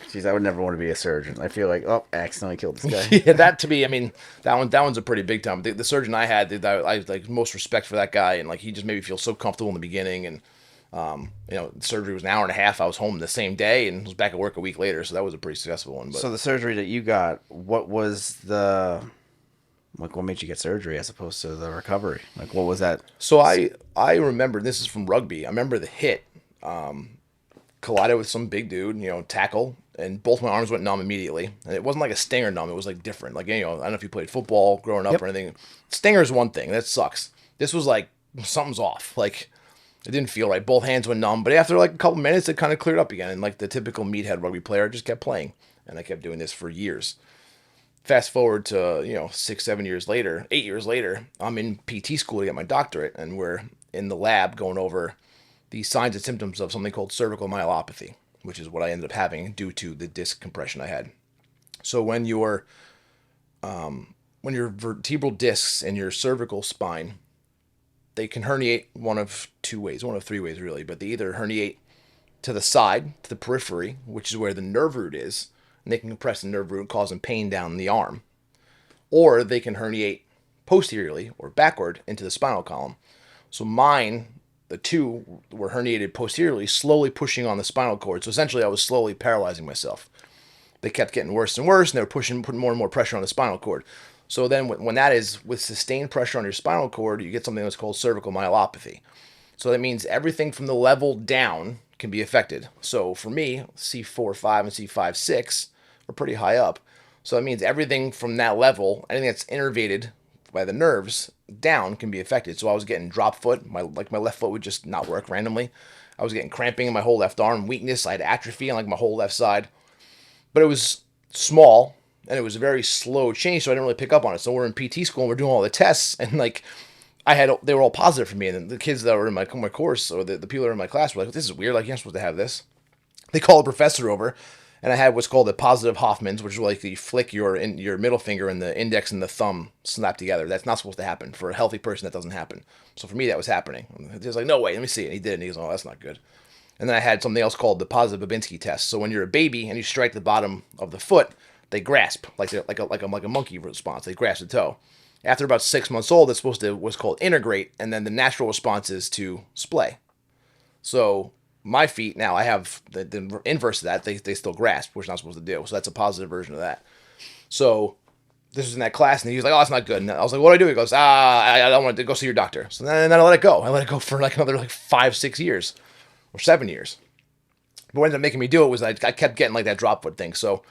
S1: Jeez, I would never want to be a surgeon. I feel like, I accidentally killed this guy.
S2: Yeah, that to me, I mean, that one's a pretty big time. The surgeon I had, I like most respect for that guy, and like he just made me feel so comfortable in the beginning. And the surgery was an hour and a half. I was home the same day and was back at work a week later, so that was a pretty successful one. But
S1: So the surgery that you got, what was what made you get surgery as opposed to the recovery? Like, what was that?
S2: so I remember, this is from rugby. I remember the hit collided with some big dude, tackle, and both my arms went numb immediately. And it wasn't like a stinger numb. It was like different. Like, I don't know if you played football growing up or anything. Stinger is one thing. That sucks. This was like something's off. Like, it didn't feel right. Both hands went numb. But after like a couple minutes, it kind of cleared up again. And like the typical meathead rugby player, I just kept playing. And I kept doing this for years. Fast forward to, 6, 7 years later, 8 years later, I'm in PT school to get my doctorate. And we're in the lab going over the signs and symptoms of something called cervical myelopathy, which is what I ended up having due to the disc compression I had. So when your vertebral discs in your cervical spine, they can herniate one of 2 ways, one of 3 ways really, but they either herniate to the side, to the periphery, which is where the nerve root is, and they can compress the nerve root, causing pain down the arm, or they can herniate posteriorly or backward into the spinal column. So mine, the 2 were herniated posteriorly, slowly pushing on the spinal cord. So essentially I was slowly paralyzing myself. They kept getting worse and worse, and they were putting more and more pressure on the spinal cord. So then when that is with sustained pressure on your spinal cord, you get something that's called cervical myelopathy. So that means everything from the level down can be affected. So for me, C4, 5, and C5, 6 are pretty high up. So that means everything from that level, anything that's innervated by the nerves down can be affected. So I was getting drop foot. My left foot would just not work randomly. I was getting cramping in my whole left arm, weakness. I had atrophy on like my whole left side. But it was small and it was a very slow change, so I didn't really pick up on it. So we're in PT school and we're doing all the tests, and like they were all positive for me. And the kids that were in my course, or the people that were in my class, were like, "This is weird. Like, you're not supposed to have this." They called the professor over, and I had what's called a positive Hoffman's, which is like you flick your middle finger and the index and the thumb snap together. That's not supposed to happen. For a healthy person, that doesn't happen. So for me, that was happening. He was like, "No way, let me see it." And he did, and he goes, "Oh, that's not good." And then I had something else called the positive Babinski test. So when you're a baby and you strike the bottom of the foot, they grasp like a monkey response. They grasp the toe. After about 6 months old, it's supposed to what's called integrate, and then the natural response is to splay. So my feet now, I have the inverse of that. They still grasp, which I'm not supposed to do. So that's a positive version of that. So this was in that class, and he was like, "Oh, that's not good." And I was like, "What do I do?" He goes, I don't want to go see your doctor." So then I let it go. I let it go for like another 5, 6 years. Or 7 years. But what ended up making me do it was I kept getting like that drop foot thing. So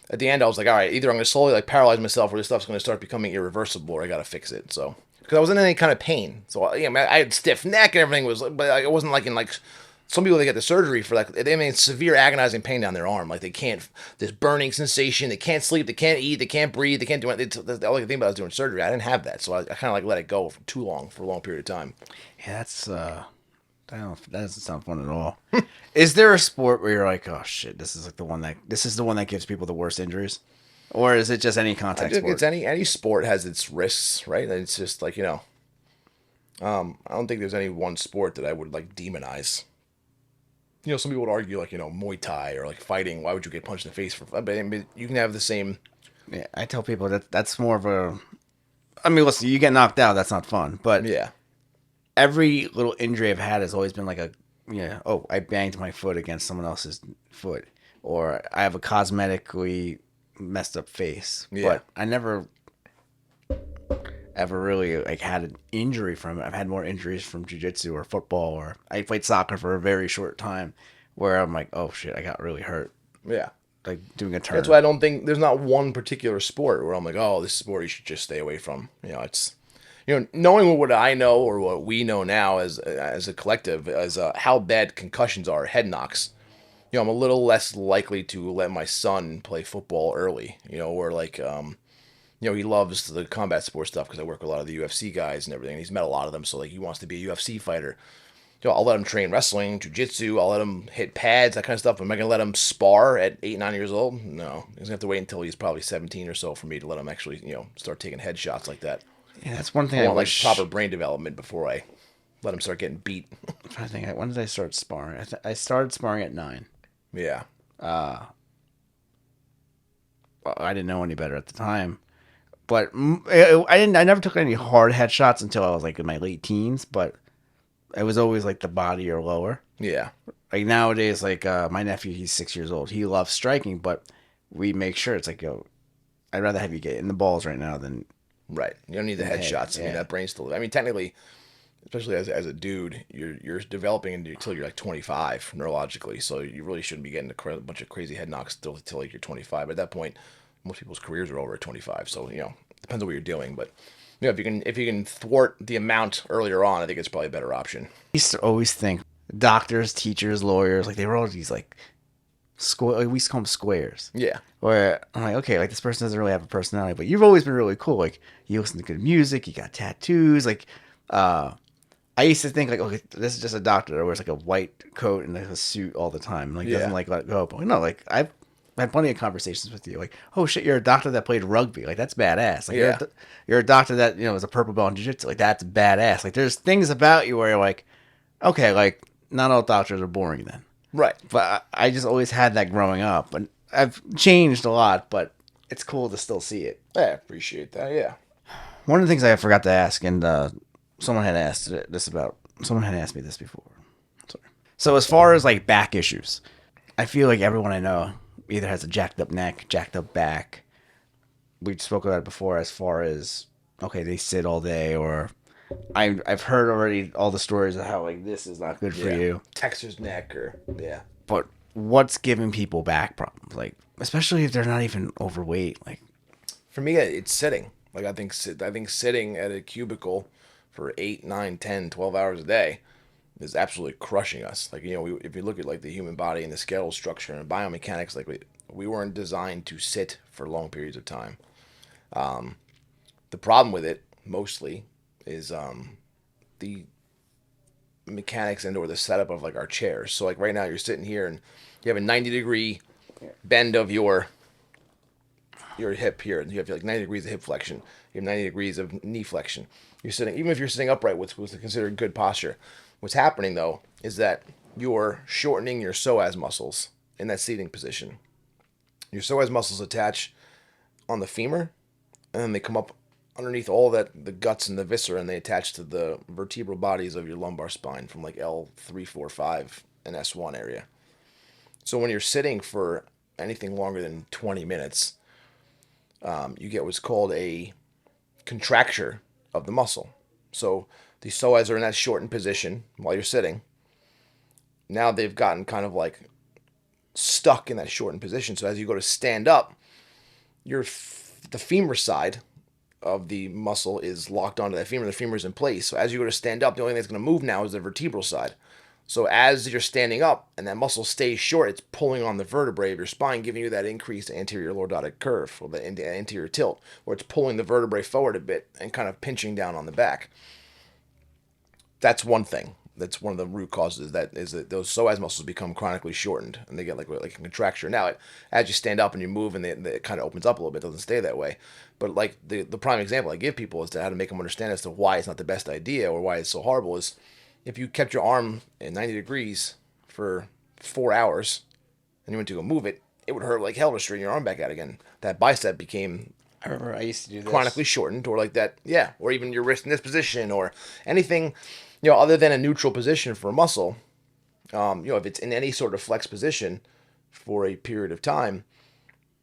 S2: at the end, I was like, all right, either I'm going to slowly like paralyze myself, or this stuff's going to start becoming irreversible, or I got to fix it. So because I wasn't in any kind of pain, so I had stiff neck and everything but it wasn't like in like some people, they get the surgery for like they mean severe agonizing pain down their arm, like they can't, this burning sensation, they can't sleep, they can't eat, they can't breathe, they can't do anything. The only thing about doing surgery, I didn't have that, so I kind of like let it go for a long period of time.
S1: Yeah, that doesn't sound fun at all. Is there a sport where you're like, oh shit, this is the one that gives people the worst injuries, or is it just any contact sport?
S2: It's any sport has its risks, right? It's just like I don't think there's any one sport that I would like demonize. Some people would argue like Muay Thai or like fighting. Why would you get punched in the face for? But I mean, you can have the same.
S1: Yeah, I tell people that's more of I mean, listen, you get knocked out, that's not fun. But
S2: Yeah.
S1: every little injury I've had has always been like oh, I banged my foot against someone else's foot, or I have a cosmetically messed up face.
S2: Yeah.
S1: But I never ever really like had an injury from it. I've had more injuries from jiu-jitsu or football, or I played soccer for a very short time where I'm like, oh shit, I got really hurt.
S2: Yeah.
S1: Like doing a turn.
S2: That's why I don't think there's not one particular sport where I'm like, oh, this sport you should just stay away from. It's, knowing what I know or what we know now as a collective, as how bad concussions are, head knocks. I'm a little less likely to let my son play football early. Or like, he loves the combat sports stuff because I work with a lot of the UFC guys and everything. He's met a lot of them, so like he wants to be a UFC fighter. I'll let him train wrestling, jiu-jitsu. I'll let him hit pads, that kind of stuff. Am I going to let him spar at 8, 9 years old? No. He's going to have to wait until he's probably 17 or so for me to let him actually, start taking headshots like that.
S1: Yeah, that's one thing
S2: I
S1: I
S2: want
S1: wish.
S2: like proper brain development before I let him start getting beat.
S1: I'm trying to think. When did I start sparring? I started sparring at 9.
S2: Yeah.
S1: Well, I didn't know any better at the time, but I never took any hard headshots until I was like in my late teens. But it was always like the body or lower.
S2: Yeah.
S1: Like nowadays, like my nephew, he's 6 years old. He loves striking, but we make sure it's like, yo, I'd rather have you get in the balls right now than
S2: Right. You don't need the headshots.
S1: Yeah.
S2: I mean, that brain's still. I mean, technically, especially as a dude, you're developing until you're like 25 neurologically. So you really shouldn't be getting a bunch of crazy head knocks until like you're 25. But at that point, most people's careers are over at 25. So depends on what you're doing. But if you can thwart the amount earlier on, I think it's probably a better option.
S1: I used to always think doctors, teachers, lawyers, like they were all these like we used to call them squares.
S2: Yeah.
S1: Where I'm like, okay, like this person doesn't really have a personality, but you've always been really cool. Like you listen to good music, you got tattoos. Like, I used to think like, okay, this is just a doctor that wears like a white coat and like a suit all the time. Like doesn't like let go. But no, like I've had plenty of conversations with you. Like, oh shit, you're a doctor that played rugby. Like that's badass. Like you're a doctor that is a purple belt in jiu-jitsu. Like that's badass. Like there's things about you where you're like, okay, like not all doctors are boring then.
S2: Right.
S1: But I just always had that growing up, and I've changed a lot. But it's cool to still see it.
S2: I appreciate that. Yeah.
S1: One of the things I forgot to ask, and someone had asked me this before. Sorry. So as far as like back issues, I feel like everyone I know either has a jacked up neck, jacked up back. We spoke about it before as far as, okay, they sit all day, or I've heard already all the stories of how like this is not good for you.
S2: Texter's neck
S1: But what's giving people back problems? Like, especially if they're not even overweight. Like,
S2: for me, it's sitting. Like I think sitting at a cubicle for 8, 9, 10, 12 hours a day is absolutely crushing us. Like, if you look at like the human body and the skeletal structure and biomechanics, like we weren't designed to sit for long periods of time. The problem with it mostly is the mechanics and or the setup of like our chairs. So like right now you're sitting here and you have a 90-degree bend of your hip here, and you have like 90 degrees of hip flexion. You have 90 degrees of knee flexion. You're sitting, even if you're sitting upright, what's considered good posture. What's happening though is that you're shortening your psoas muscles in that seating position. Your psoas muscles attach on the femur, and then they come up underneath all that, the guts and the viscera, and they attach to the vertebral bodies of your lumbar spine from like L3, 4, 5, and S1 area. So when you're sitting for anything longer than 20 minutes, you get what's called a contracture of the muscle. So the psoas are in that shortened position while you're sitting. Now they've gotten kind of like stuck in that shortened position. So as you go to stand up, the femur side of the muscle is locked onto that femur. The femur is in place. So as you go to stand up, the only thing that's going to move now is the vertebral side. So as you're standing up and that muscle stays short, it's pulling on the vertebrae of your spine, giving you that increased anterior lordotic curve, or the anterior tilt, where it's pulling the vertebrae forward a bit and kind of pinching down on the back. That's one thing. That's one of the root causes. That is that those psoas muscles become chronically shortened and they get like a contracture. Now, as you stand up and you move, and it kind of opens up a little bit. It doesn't stay that way. But like the prime example I give people is to how to make them understand as to why it's not the best idea or why it's so horrible is if you kept your arm at 90 degrees for 4 hours and you went to go move it, it would hurt like hell to straighten your arm back out again. That bicep became
S1: I remember I used to do this.
S2: chronically shortened, or like that, yeah, or even your wrist in this position, or anything, other than a neutral position for a muscle. If it's in any sort of flex position for a period of time,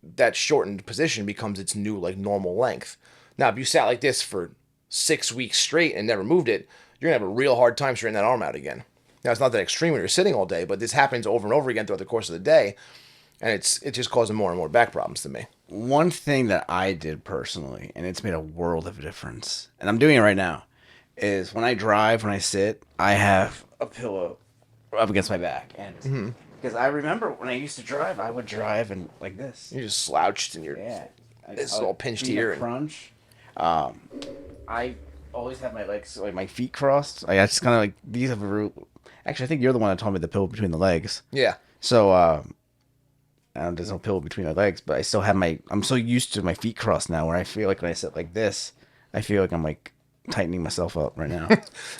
S2: that shortened position becomes its new like normal length. Now, if you sat like this for 6 weeks straight and never moved it, you're gonna have a real hard time straightening that arm out again. Now, it's not that extreme when you're sitting all day, but this happens over and over again throughout the course of the day, and it's just causing more and more back problems to me.
S1: One thing that I did personally, and it's made a world of difference, and I'm doing it right now, is when I sit, I have a pillow up against my back, and because I remember when I used to drive, I would drive and like this.
S2: You're just slouched and you're it's all pinched here.
S1: Crunch. I always have my legs, like my feet crossed. I just kind of like these have a root. Actually, I think you're the one that told me the pillow between the legs.
S2: Yeah.
S1: So there's no pillow between my legs, but I still have I'm so used to my feet crossed now, where I feel like when I sit like this, I feel like I'm like tightening myself up right now.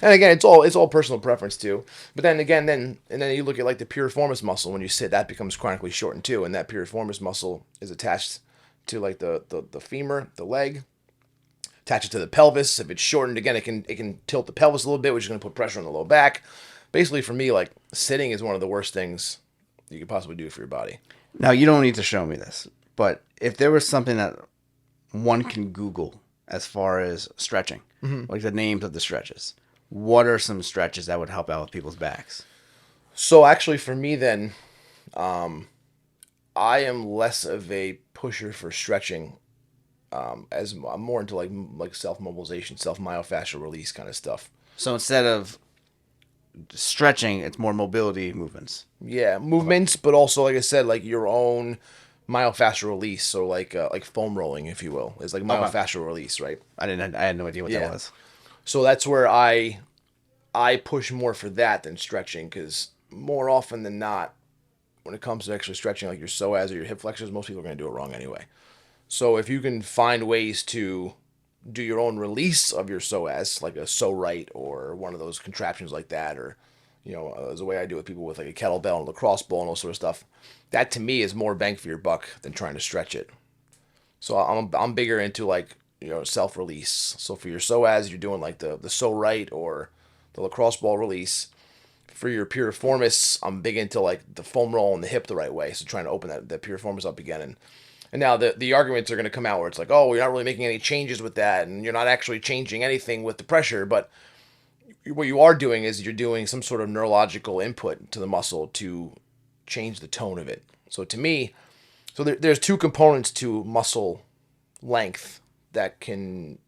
S2: And again, it's all personal preference too. But then again, then you look at like the piriformis muscle when you sit, that becomes chronically shortened too, and that piriformis muscle is attached to like the femur, the leg, attach it to the pelvis. If it's shortened, again, it can tilt the pelvis a little bit, which is going to put pressure on the low back. Basically, for me, like sitting is one of the worst things you could possibly do for your body.
S1: Now, you don't need to show me this, but if there was something that one can Google as far as stretching, like the names of the stretches, what are some stretches that would help out with people's backs?
S2: So actually, for me, then, I am less of a pusher for stretching. As I'm more into like self mobilization, self myofascial release kind of stuff.
S1: So instead of stretching, it's more mobility movements.
S2: Yeah, movements, but also like I said, like your own myofascial release. So like foam rolling, if you will, is like myofascial release, right?
S1: I had no idea what that was.
S2: So that's where I push more for that than stretching, because more often than not, when it comes to actually stretching, like your psoas or your hip flexors, most people are going to do it wrong anyway. So if you can find ways to do your own release of your psoas, like a so right or one of those contraptions like that, or as a way I do with people with like a kettlebell and a lacrosse ball and all sort of stuff, that to me is more bang for your buck than trying to stretch it. So I'm bigger into like self release. So for your psoas, you're doing like the so right or the lacrosse ball release. For your piriformis, I'm big into like the foam roll and the hip the right way. So trying to open that piriformis up again. And now the arguments are going to come out where it's like, oh, you're not really making any changes with that, and you're not actually changing anything with the pressure. But what you are doing is you're doing some sort of neurological input to the muscle to change the tone of it. So to me, there's two components to muscle length that can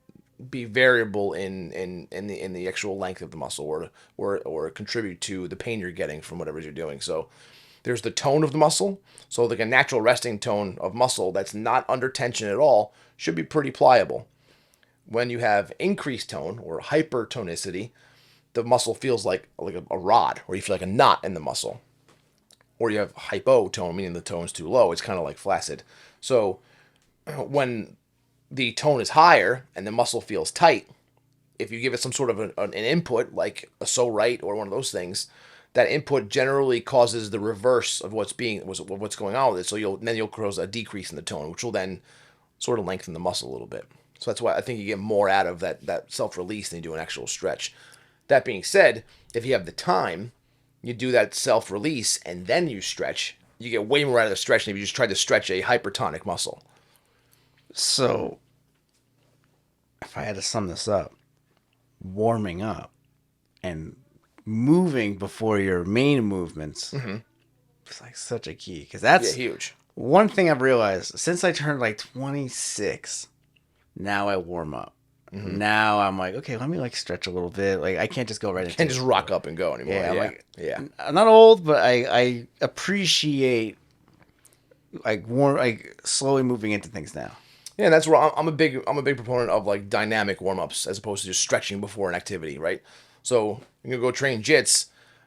S2: be variable in the actual length of the muscle, or contribute to the pain you're getting from whatever you're doing. So there's the tone of the muscle. So like a natural resting tone of muscle that's not under tension at all should be pretty pliable. When you have increased tone or hypertonicity, the muscle feels like a rod, or you feel like a knot in the muscle. Or you have hypotone, meaning the tone's too low. It's kind of like flaccid. So when the tone is higher and the muscle feels tight, if you give it some sort of an input, like a so right or one of those things, that input generally causes the reverse of what's going on with it. So you'll cause a decrease in the tone, which will then sort of lengthen the muscle a little bit. So that's why I think you get more out of that self-release than you do an actual stretch. That being said, if you have the time, you do that self-release and then you stretch, you get way more out of the stretch than if you just tried to stretch a hypertonic muscle.
S1: So if I had to sum this up, warming up and moving before your main movements is like such a key, because that's
S2: huge.
S1: One thing I've realized since I turned like 26, now I warm up. Now I'm like, okay, let me like stretch a little bit. Like I can't just go right into
S2: Can't just rock up and go anymore.
S1: I'm not old, but I appreciate like slowly moving into things now.
S2: Yeah, and that's where I'm a big proponent of like dynamic warm-ups as opposed to just stretching before an activity, right? So you're gonna go train jits,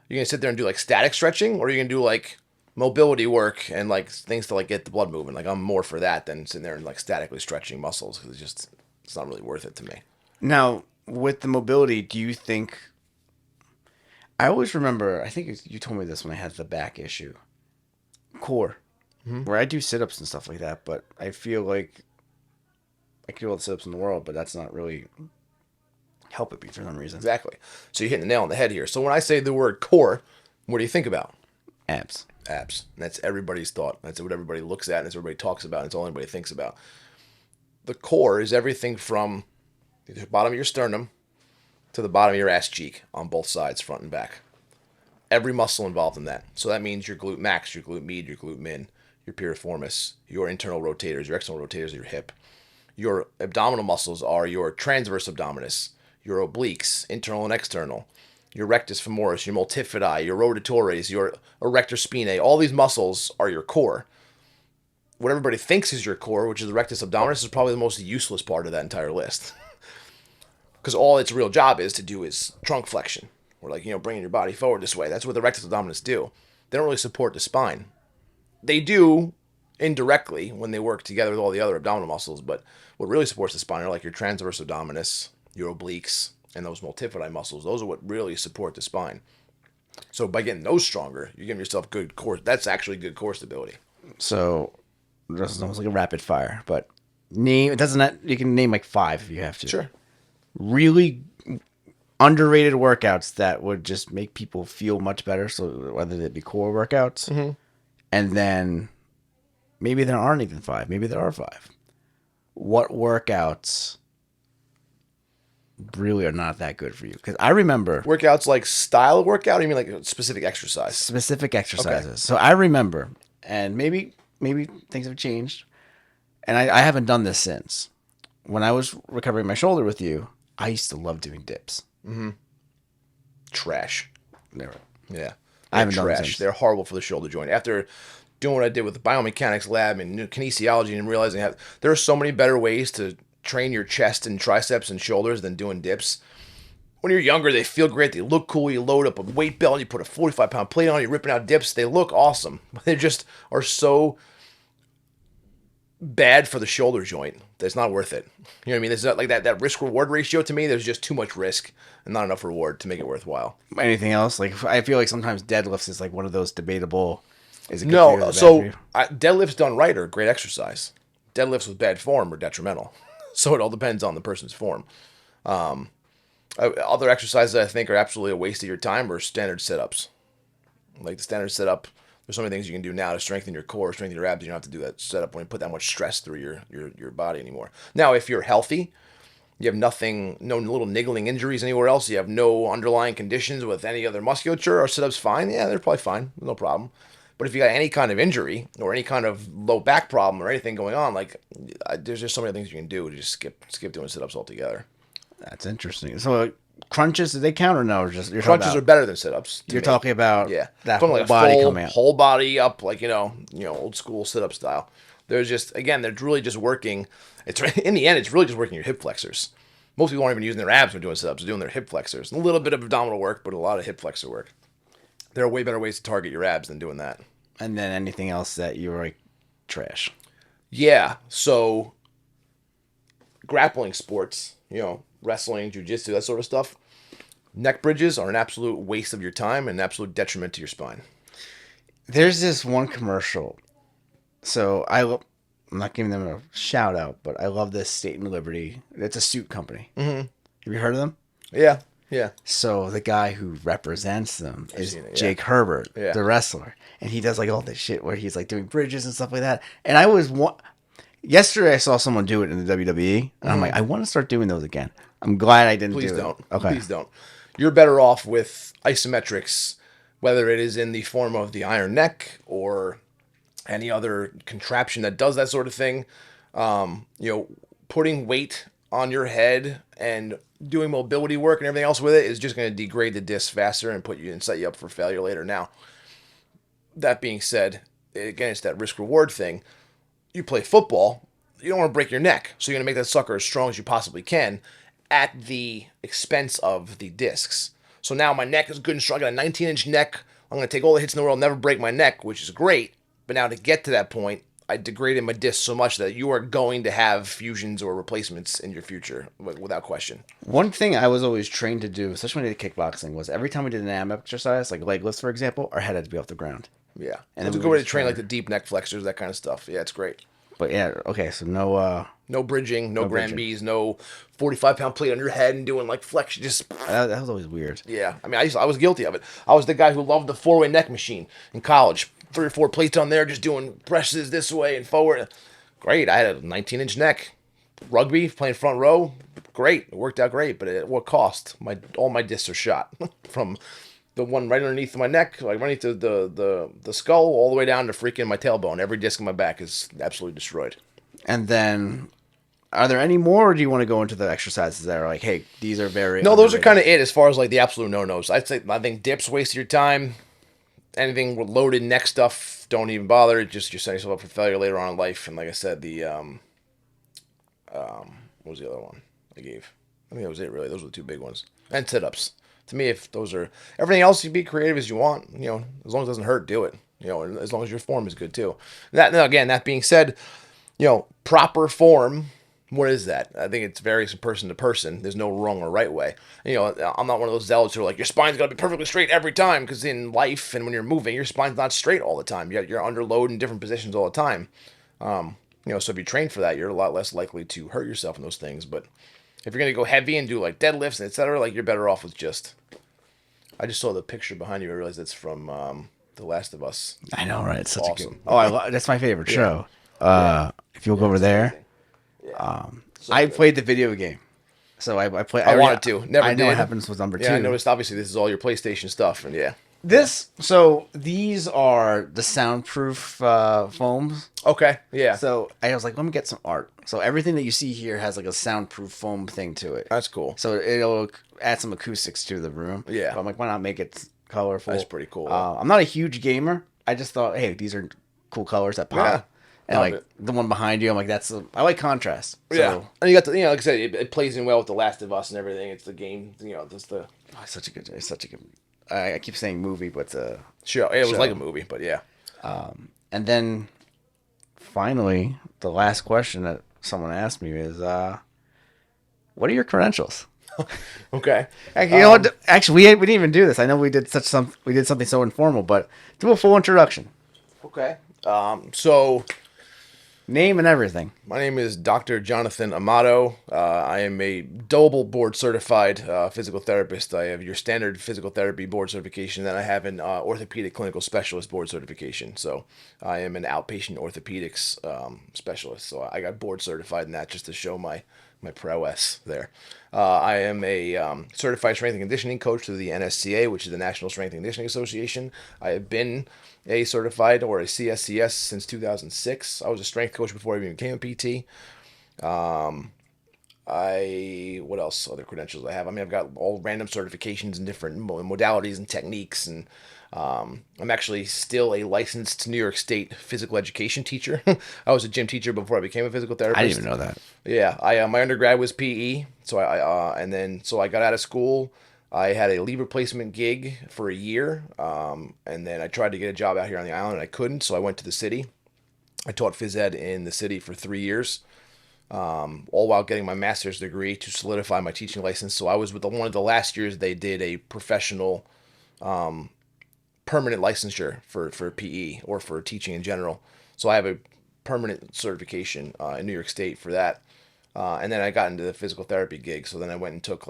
S2: you're gonna sit there and do like static stretching, or you're gonna do like mobility work and like things to like get the blood moving. Like I'm more for that than sitting there and like statically stretching muscles, because it's not really worth it to me.
S1: Now, with the mobility, do you think? I always remember. I think you told me this when I had the back issue. Core, where I do sit-ups and stuff like that, but I feel like I can do all the sit-ups in the world, but that's not really helping me for some reason.
S2: Exactly. So you're hitting the nail on the head here. So when I say the word core, what do you think about?
S1: Abs.
S2: Abs. And that's everybody's thought. That's what everybody looks at, and that's what everybody talks about, and it's all anybody thinks about. The core is everything from the bottom of your sternum to the bottom of your ass cheek on both sides, front and back. Every muscle involved in that. So that means your glute max, your glute med, your glute min, your piriformis, your internal rotators, your external rotators of your hip. Your abdominal muscles are your transverse abdominis, your obliques, internal and external, your rectus femoris, your multifidi, your rotatories, your erector spinae. All these muscles are your core. What everybody thinks is your core, which is the rectus abdominis, is probably the most useless part of that entire list. Because all its real job is to do is trunk flexion, or bringing your body forward this way. That's what the rectus abdominis do. They don't really support the spine. They do indirectly when they work together with all the other abdominal muscles, but what really supports the spine are like your transverse abdominis, your obliques, and those multifidi muscles. Those are what really support the spine. So by getting those stronger, you're giving yourself good core. That's actually good core stability.
S1: So this is almost like a rapid fire, but name it doesn't. You can name like 5 if you have to.
S2: Sure.
S1: Really underrated workouts that would just make people feel much better. So whether they be core workouts, and then maybe there aren't even 5. Maybe there are 5. What workouts really are not that good for you? Because I remember
S2: Workouts like style workout, or you mean like a specific exercise?
S1: specific exercises. Okay. So I remember, and maybe things have changed, and I haven't done this since. When I was recovering my shoulder with you, I used to love doing dips.
S2: Trash.
S1: Never.
S2: Yeah.
S1: I haven't done them
S2: trash.
S1: since.
S2: They're horrible for the shoulder joint. After doing what I did with the biomechanics lab and kinesiology and realizing that there are so many better ways to train your chest and triceps and shoulders than doing dips. When you're younger, they feel great. They look cool. You load up a weight belt, you put a 45-pound plate on, you're ripping out dips. They look awesome. But they just are so bad for the shoulder joint that it's not worth it. You know what I mean? It's not like that risk-reward ratio to me. There's just too much risk and not enough reward to make it worthwhile.
S1: Anything else? Like I feel like sometimes deadlifts is like one of those debatable. Is it good
S2: No,
S1: for you, is it bad
S2: so
S1: for you?
S2: deadlifts done right are a great exercise. Deadlifts with bad form are detrimental. So it all depends on the person's form. Other exercises I think are absolutely a waste of your time are standard sit-ups. Like the standard sit-up, there's so many things you can do now to strengthen your core, strengthen your abs. You don't have to do that sit-up when you put that much stress through your body anymore. Now, if you're healthy, you have nothing, no little niggling injuries anywhere else, you have no underlying conditions with any other musculature, or sit-ups fine? Yeah, they're probably fine. No problem. But if you got any kind of injury or any kind of low back problem or anything going on, there's just so many things you can do to just skip doing sit-ups altogether.
S1: That's interesting. So crunches, do they count or no? Or just
S2: Crunches are better than sit-ups.
S1: You're talking about that
S2: from
S1: whole body coming out.
S2: Whole body up, old school sit-up style. There's just, again, they're really just working. In the end, it's really just working your hip flexors. Most people aren't even using their abs when doing sit-ups. They're doing their hip flexors. A little bit of abdominal work, but a lot of hip flexor work. There are way better ways to target your abs than doing that.
S1: And then anything else that you're like trash.
S2: Yeah. So grappling sports, wrestling, jiu-jitsu, that sort of stuff. Neck bridges are an absolute waste of your time and an absolute detriment to your spine. There's
S1: this one commercial. So I'm not giving them a shout out, but I love this State and Liberty. It's a suit company. Mm-hmm. Have you heard of them?
S2: Yeah.
S1: So the guy who represents them is Jake Herbert, the wrestler. And he does like all this shit where he's like doing bridges and stuff like that. And yesterday I saw someone do it in the WWE. And I'm like, I want to start doing those again. I'm glad I didn't do it.
S2: Please don't.
S1: Okay.
S2: Please don't. You're better off with isometrics, whether it is in the form of the iron neck or any other contraption that does that sort of thing. Putting weight on your head and doing mobility work and everything else with it is just going to degrade the disc faster and set you up for failure later. Now, that being said, again, it's that risk-reward thing. You play football, you don't want to break your neck, so you're going to make that sucker as strong as you possibly can at the expense of the discs. So now my neck is good and strong. I got a 19-inch neck. I'm going to take all the hits in the world, never break my neck, which is great. But now to get to that point, I degraded my disc so much that you are going to have fusions or replacements in your future, without question.
S1: One thing I was always trained to do, especially when I did kickboxing, was every time we did an ab exercise, like leg lifts, for example, our head had to be off the ground.
S2: Yeah. And it's a good way to train like the deep neck flexors, that kind of stuff. Yeah, it's great.
S1: But yeah, okay, so no
S2: No bridging, no
S1: bridging.
S2: Granbys, no 45-pound plate on your head and doing like flexion. Just
S1: That was always weird.
S2: yeah. I mean, I was guilty of it. I was the guy who loved the 4-way neck machine in college. 3 or 4 plates on there, just doing presses this way and forward. Great. I had a 19-inch neck. Rugby, playing front row, great. It worked out great, but at what cost? All my discs are shot from the one right underneath my neck, like right underneath the skull, all the way down to freaking my tailbone. Every disc in my back is absolutely destroyed.
S1: And then, are there any more, or do you want to go into the exercises that are like, hey, these are very
S2: No, those are
S1: underrated?
S2: kind of it as far as like the absolute no-nos. I think dips waste your time. Anything with loaded neck stuff, don't even bother. Just you're setting yourself up for failure later on in life. And like I said, the what was the other one I gave? I think that was it really. Those were the 2 big ones. And sit-ups. To me, if those are everything else, you be creative as you want. You know, as long as it doesn't hurt, do it. You know, and as long as your form is good too. That now again, that being said, you know, proper form. What is that? I think it varies from person to person. There's no wrong or right way. You know, I'm not one of those zealots who are like, your spine's got to be perfectly straight every time, because in life and when you're moving, your spine's not straight all the time. You're under load in different positions all the time. You know, so if you train for that, you're a lot less likely to hurt yourself in those things. But if you're going to go heavy and do like deadlifts and etc., like you're better off with just... I just saw the picture behind you. I realized it's from The Last of Us.
S1: I know, right? It's such a
S2: Awesome.
S1: good. Oh, that's my favorite show. If you look over
S2: it's
S1: there,
S2: amazing. So
S1: I
S2: good.
S1: played the video game, so I play.
S2: I wanted to. Never
S1: I know
S2: did.
S1: what happens with number 2.
S2: Yeah, I noticed obviously this is all your PlayStation stuff, and yeah.
S1: So these are the soundproof foams.
S2: Okay, yeah.
S1: So I was like, let me get some art. So everything that you see here has like a soundproof foam thing to it.
S2: That's cool.
S1: So it'll add some acoustics to the room.
S2: Yeah.
S1: But I'm like, why not make it colorful?
S2: That's pretty cool.
S1: I'm not a huge gamer. I just thought, hey, these are cool colors that pop.
S2: Yeah.
S1: And
S2: Love
S1: like
S2: it.
S1: the one behind you, I'm like, I like contrast. So,
S2: Yeah, and you got the, you know, like I said, it plays in well with The Last of Us and everything. It's the game, you know, it's the
S1: It's such a good. I keep saying movie, but it's a
S2: show. It was
S1: show.
S2: like a movie, but yeah.
S1: And then finally, the last question that someone asked me is, what are your credentials?
S2: Okay.
S1: Actually, you know what? Actually, we didn't even do this. I know we did something so informal, but do a full introduction,
S2: Okay. So
S1: name and everything.
S2: my name is Dr. Jonathan Amato. I am a double board certified physical therapist. I have your standard physical therapy board certification, then I have an orthopedic clinical specialist board certification. So I am an outpatient orthopedics specialist. So I got board certified in that just to show my prowess there. I am a certified strength and conditioning coach through the NSCA, which is the National Strength and Conditioning Association. I have been a certified or a CSCS since 2006. I was a strength coach before I even became a PT. What else? Other credentials I have? I mean, I've got all random certifications in different modalities and techniques, and I'm actually still a licensed New York State physical education teacher. I was a gym teacher before I became a physical therapist.
S1: I didn't even know that.
S2: Yeah, I my undergrad was PE, so I got out of school. I had a leave replacement gig for a year, and then I tried to get a job out here on the island, and I couldn't, so I went to the city. I taught phys ed in the city for 3 years, all while getting my master's degree to solidify my teaching license. So I was with one of the last years they did a professional permanent licensure for PE or for teaching in general. So I have a permanent certification in New York State for that. And then I got into the physical therapy gig. So then I went and took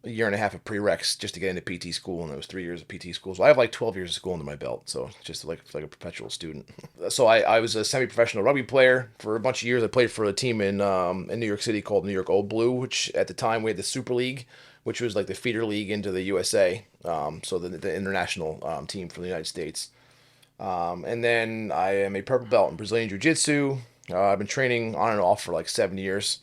S2: a year and a half of prereqs just to get into PT school, and it was 3 years of PT school. So I have like 12 years of school under my belt. So just like a perpetual student. So I was a semi-professional rugby player for a bunch of years. I played for a team in New York City called New York Old Blue, which at the time we had the Super League, which was like the feeder league into the USA. So the international team from the United States. And then I am a purple belt in Brazilian Jiu Jitsu. I've been training on and off for like 7 years.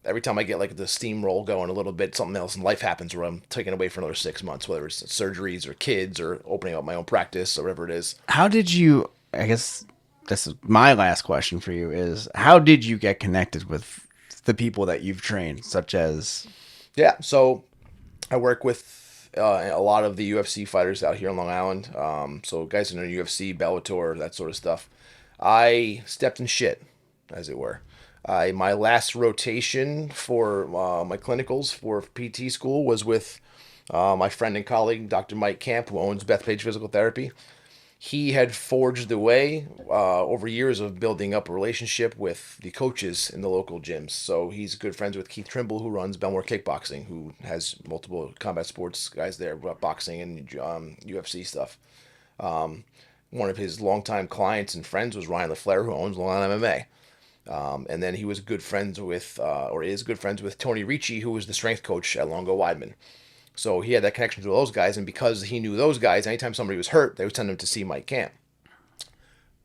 S2: Every time I get like the steamroll going a little bit, something else in life happens where I'm taken away for another 6 months, whether it's surgeries or kids or opening up my own practice or whatever it is.
S1: How did you? I guess this is my last question for you: is how did you get connected with the people that you've trained, such as?
S2: Yeah, so I work with a lot of the UFC fighters out here on Long Island. So guys in the UFC, Bellator, that sort of stuff. I stepped in shit, as it were. My last rotation for my clinicals for PT school was with my friend and colleague, Dr. Mike Camp, who owns Bethpage Physical Therapy. he had forged the way over years of building up a relationship with the coaches in the local gyms. So he's good friends with Keith Trimble, who runs Belmore Kickboxing, who has multiple combat sports guys there, boxing and UFC stuff. One of his longtime clients and friends was Ryan LaFleur, who owns Long Island MMA. And then he was good friends with, or is good friends with Tony Ricci, who was the strength coach at Longo Weidman. So he had that connection to those guys, and because he knew those guys, anytime somebody was hurt, they would send him to see Mike Camp.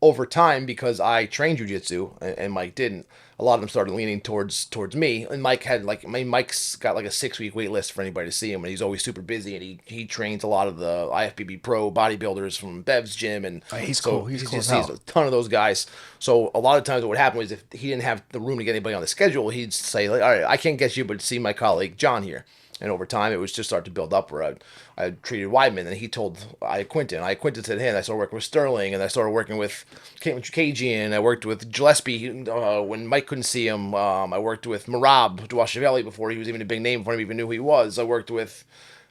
S2: Over time, because I trained jiu-jitsu and Mike didn't, a lot of them started leaning towards me. And Mike had Mike's got like a 6-week wait list for anybody to see him, and he's always super busy. And he trains a lot of the IFBB pro bodybuilders from Bev's gym, and
S1: He's
S2: so
S1: cool. He's cool
S2: just
S1: as hell.
S2: sees a ton of those guys. So a lot of times, what would happen was if he didn't have the room to get anybody on the schedule, he'd say, like, "All right, I can't get you, but see my colleague John here." And over time, it was just start to build up where I treated Weidman, and he told Quinton. Quinton said, "Hey," and I started working with Sterling, and I started working with Caitlin Chukagian. I worked with Gillespie when Mike couldn't see him. I worked with Marab Dwashavelli before he was even a big name, before I even knew who he was. I worked with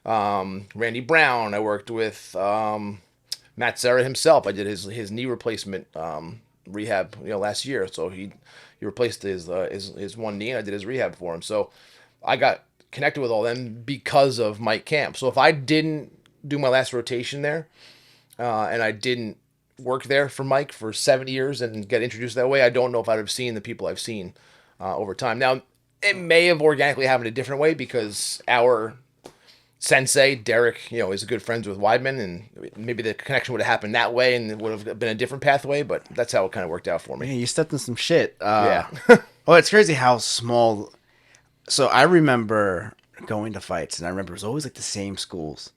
S2: Randy Brown. I worked with Matt Serra himself. I did his knee replacement rehab last year. So he replaced his one knee, and I did his rehab for him. So I got connected with all them because of Mike Camp. So if I didn't do my last rotation there, and I didn't work there for Mike for 7 years and get introduced that way, I don't know if I'd have seen the people I've seen over time. Now, it may have organically happened a different way because our sensei, Derek, is good friends with Weidman, and maybe the connection would have happened that way and it would have been a different pathway, but that's how it kind of worked out for me.
S1: Yeah, you stepped in some shit.
S2: Yeah.
S1: Oh, it's crazy how small. So I remember going to fights, and I remember it was always like the same schools.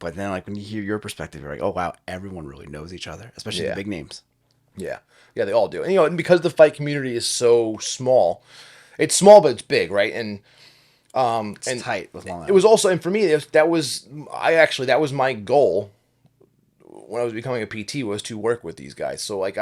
S1: But then, like when you hear your perspective, you're like, "Oh wow, everyone really knows each other, especially
S2: Yeah.
S1: the big names."
S2: Yeah, they all do. And because the fight community is so small, it's small but it's big, right? And
S1: It's tight with Long
S2: it was also, and for me, that was my goal when I was becoming a PT, was to work with these guys. So like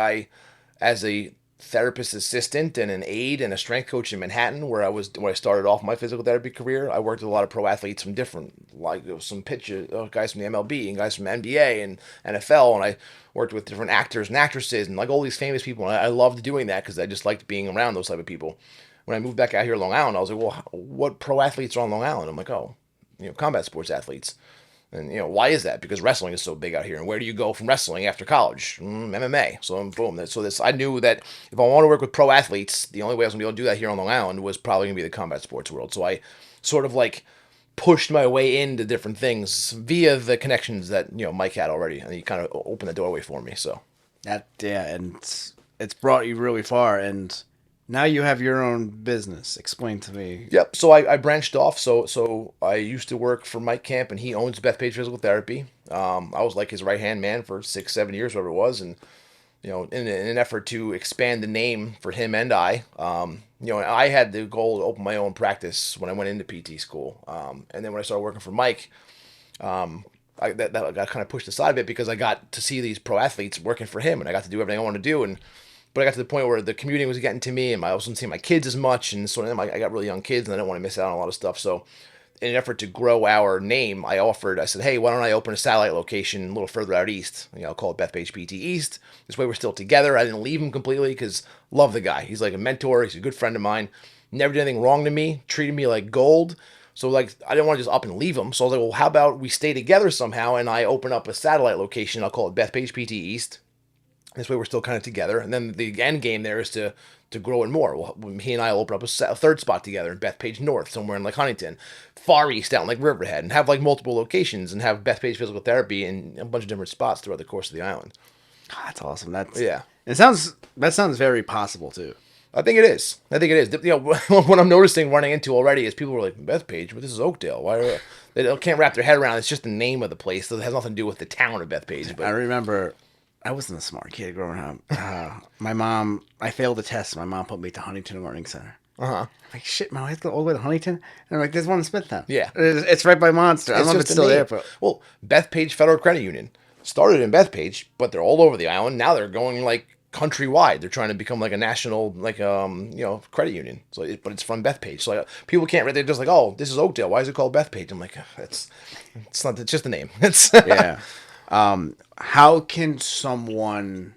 S2: as a therapist assistant and an aide and a strength coach in Manhattan, when I started off my physical therapy career, I worked with a lot of pro athletes from different, like some guys from the MLB and guys from NBA and NFL, and I worked with different actors and actresses and like all these famous people. And I loved doing that because I just liked being around those type of people. When I moved back out here to Long Island, I was like, well, what pro athletes are on Long Island? I'm like, oh, combat sports athletes. And why is that? Because wrestling is so big out here. And where do you go from wrestling after college? MMA. So boom. I knew that if I want to work with pro athletes, the only way I was gonna be able to do that here on Long Island was probably gonna be the combat sports world. So I sort of like pushed my way into different things via the connections that Mike had already, and he kind of opened the doorway for me. So
S1: And it's brought you really far, and now you have your own business. Explain to me.
S2: Yep. So I branched off. So I used to work for Mike Camp, and he owns Bethpage Physical Therapy. I was like his right hand man for 6-7 years, whatever it was, and in an effort to expand the name for him and I, and I had the goal to open my own practice when I went into PT school, and then when I started working for Mike, that got kind of pushed aside a bit because I got to see these pro athletes working for him, and I got to do everything I wanted to do, but I got to the point where the commuting was getting to me, and I wasn't seeing my kids as much, and so I got really young kids, and I didn't want to miss out on a lot of stuff. So, in an effort to grow our name, I said, hey, why don't I open a satellite location a little further out east? I'll call it Bethpage PT East. This way we're still together. I didn't leave him completely because love the guy. He's like a mentor. He's a good friend of mine. Never did anything wrong to me. Treated me like gold. So like I didn't want to just up and leave him. So I was like, well, how about we stay together somehow? And I open up a satellite location. I'll call it Bethpage PT East. This way we're still kind of together. And then the end game there is to grow it more. Well, he and I will open up a third spot together in Bethpage North, somewhere in like Huntington, far east out in like Riverhead, and have like multiple locations and have Bethpage Physical Therapy in a bunch of different spots throughout the course of the island.
S1: Oh, that's awesome.
S2: Yeah.
S1: That sounds very possible too.
S2: I think it is. What I'm noticing running into already is people are like, Bethpage, but this is Oakdale. Why they can't wrap their head around it's just the name of the place. So it has nothing to do with the town of Bethpage. But
S1: I remember I wasn't a smart kid growing up. My mom, I failed a test. My mom put me to Huntington Learning Center. I'm like, shit, Mom, I have to go all the way to Huntington? And I'm like, there's one in Smithtown.
S2: Yeah.
S1: It's right by Monster. I don't know if it's still there. But
S2: Well, Bethpage Federal Credit Union started in Bethpage, but they're all over the island. Now they're going like countrywide. They're trying to become like a national, credit union. So, but it's from Bethpage. So people can't. They're just like, oh, this is Oakdale. Why is it called Bethpage? I'm like, it's not. It's just a name. It's
S1: yeah. How can someone?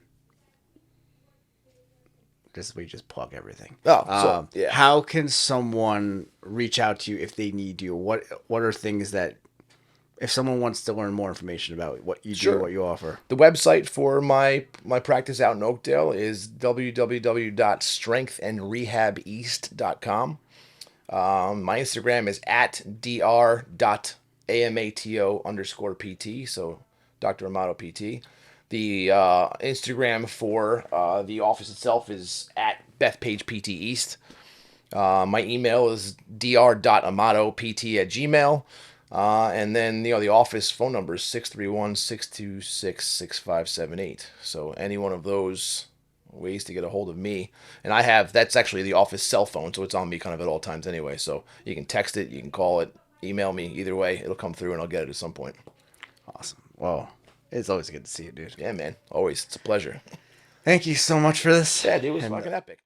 S1: This we just plug everything.
S2: Yeah.
S1: How can someone reach out to you if they need you? What are things that if someone wants to learn more information about what you do,
S2: Sure.
S1: what you offer?
S2: The website for my practice out in Oakdale is www.strengthandrehabeast.com. My Instagram is at dr.amato_pt, so Dr. Amato PT. The Instagram for the office itself is at Bethpage PT East. My email is dr.amato.pt@gmail. And then, the office phone number is 631-626-6578. So any one of those ways to get a hold of me. And that's actually the office cell phone, so it's on me kind of at all times anyway. So you can text it, you can call it, email me, either way, it'll come through and I'll get it at some point.
S1: Awesome. Well, it's always good to see you, dude.
S2: Yeah, man. Always. It's a pleasure.
S1: Thank you so much for this.
S2: Yeah, dude, it was
S1: And,
S2: fucking epic.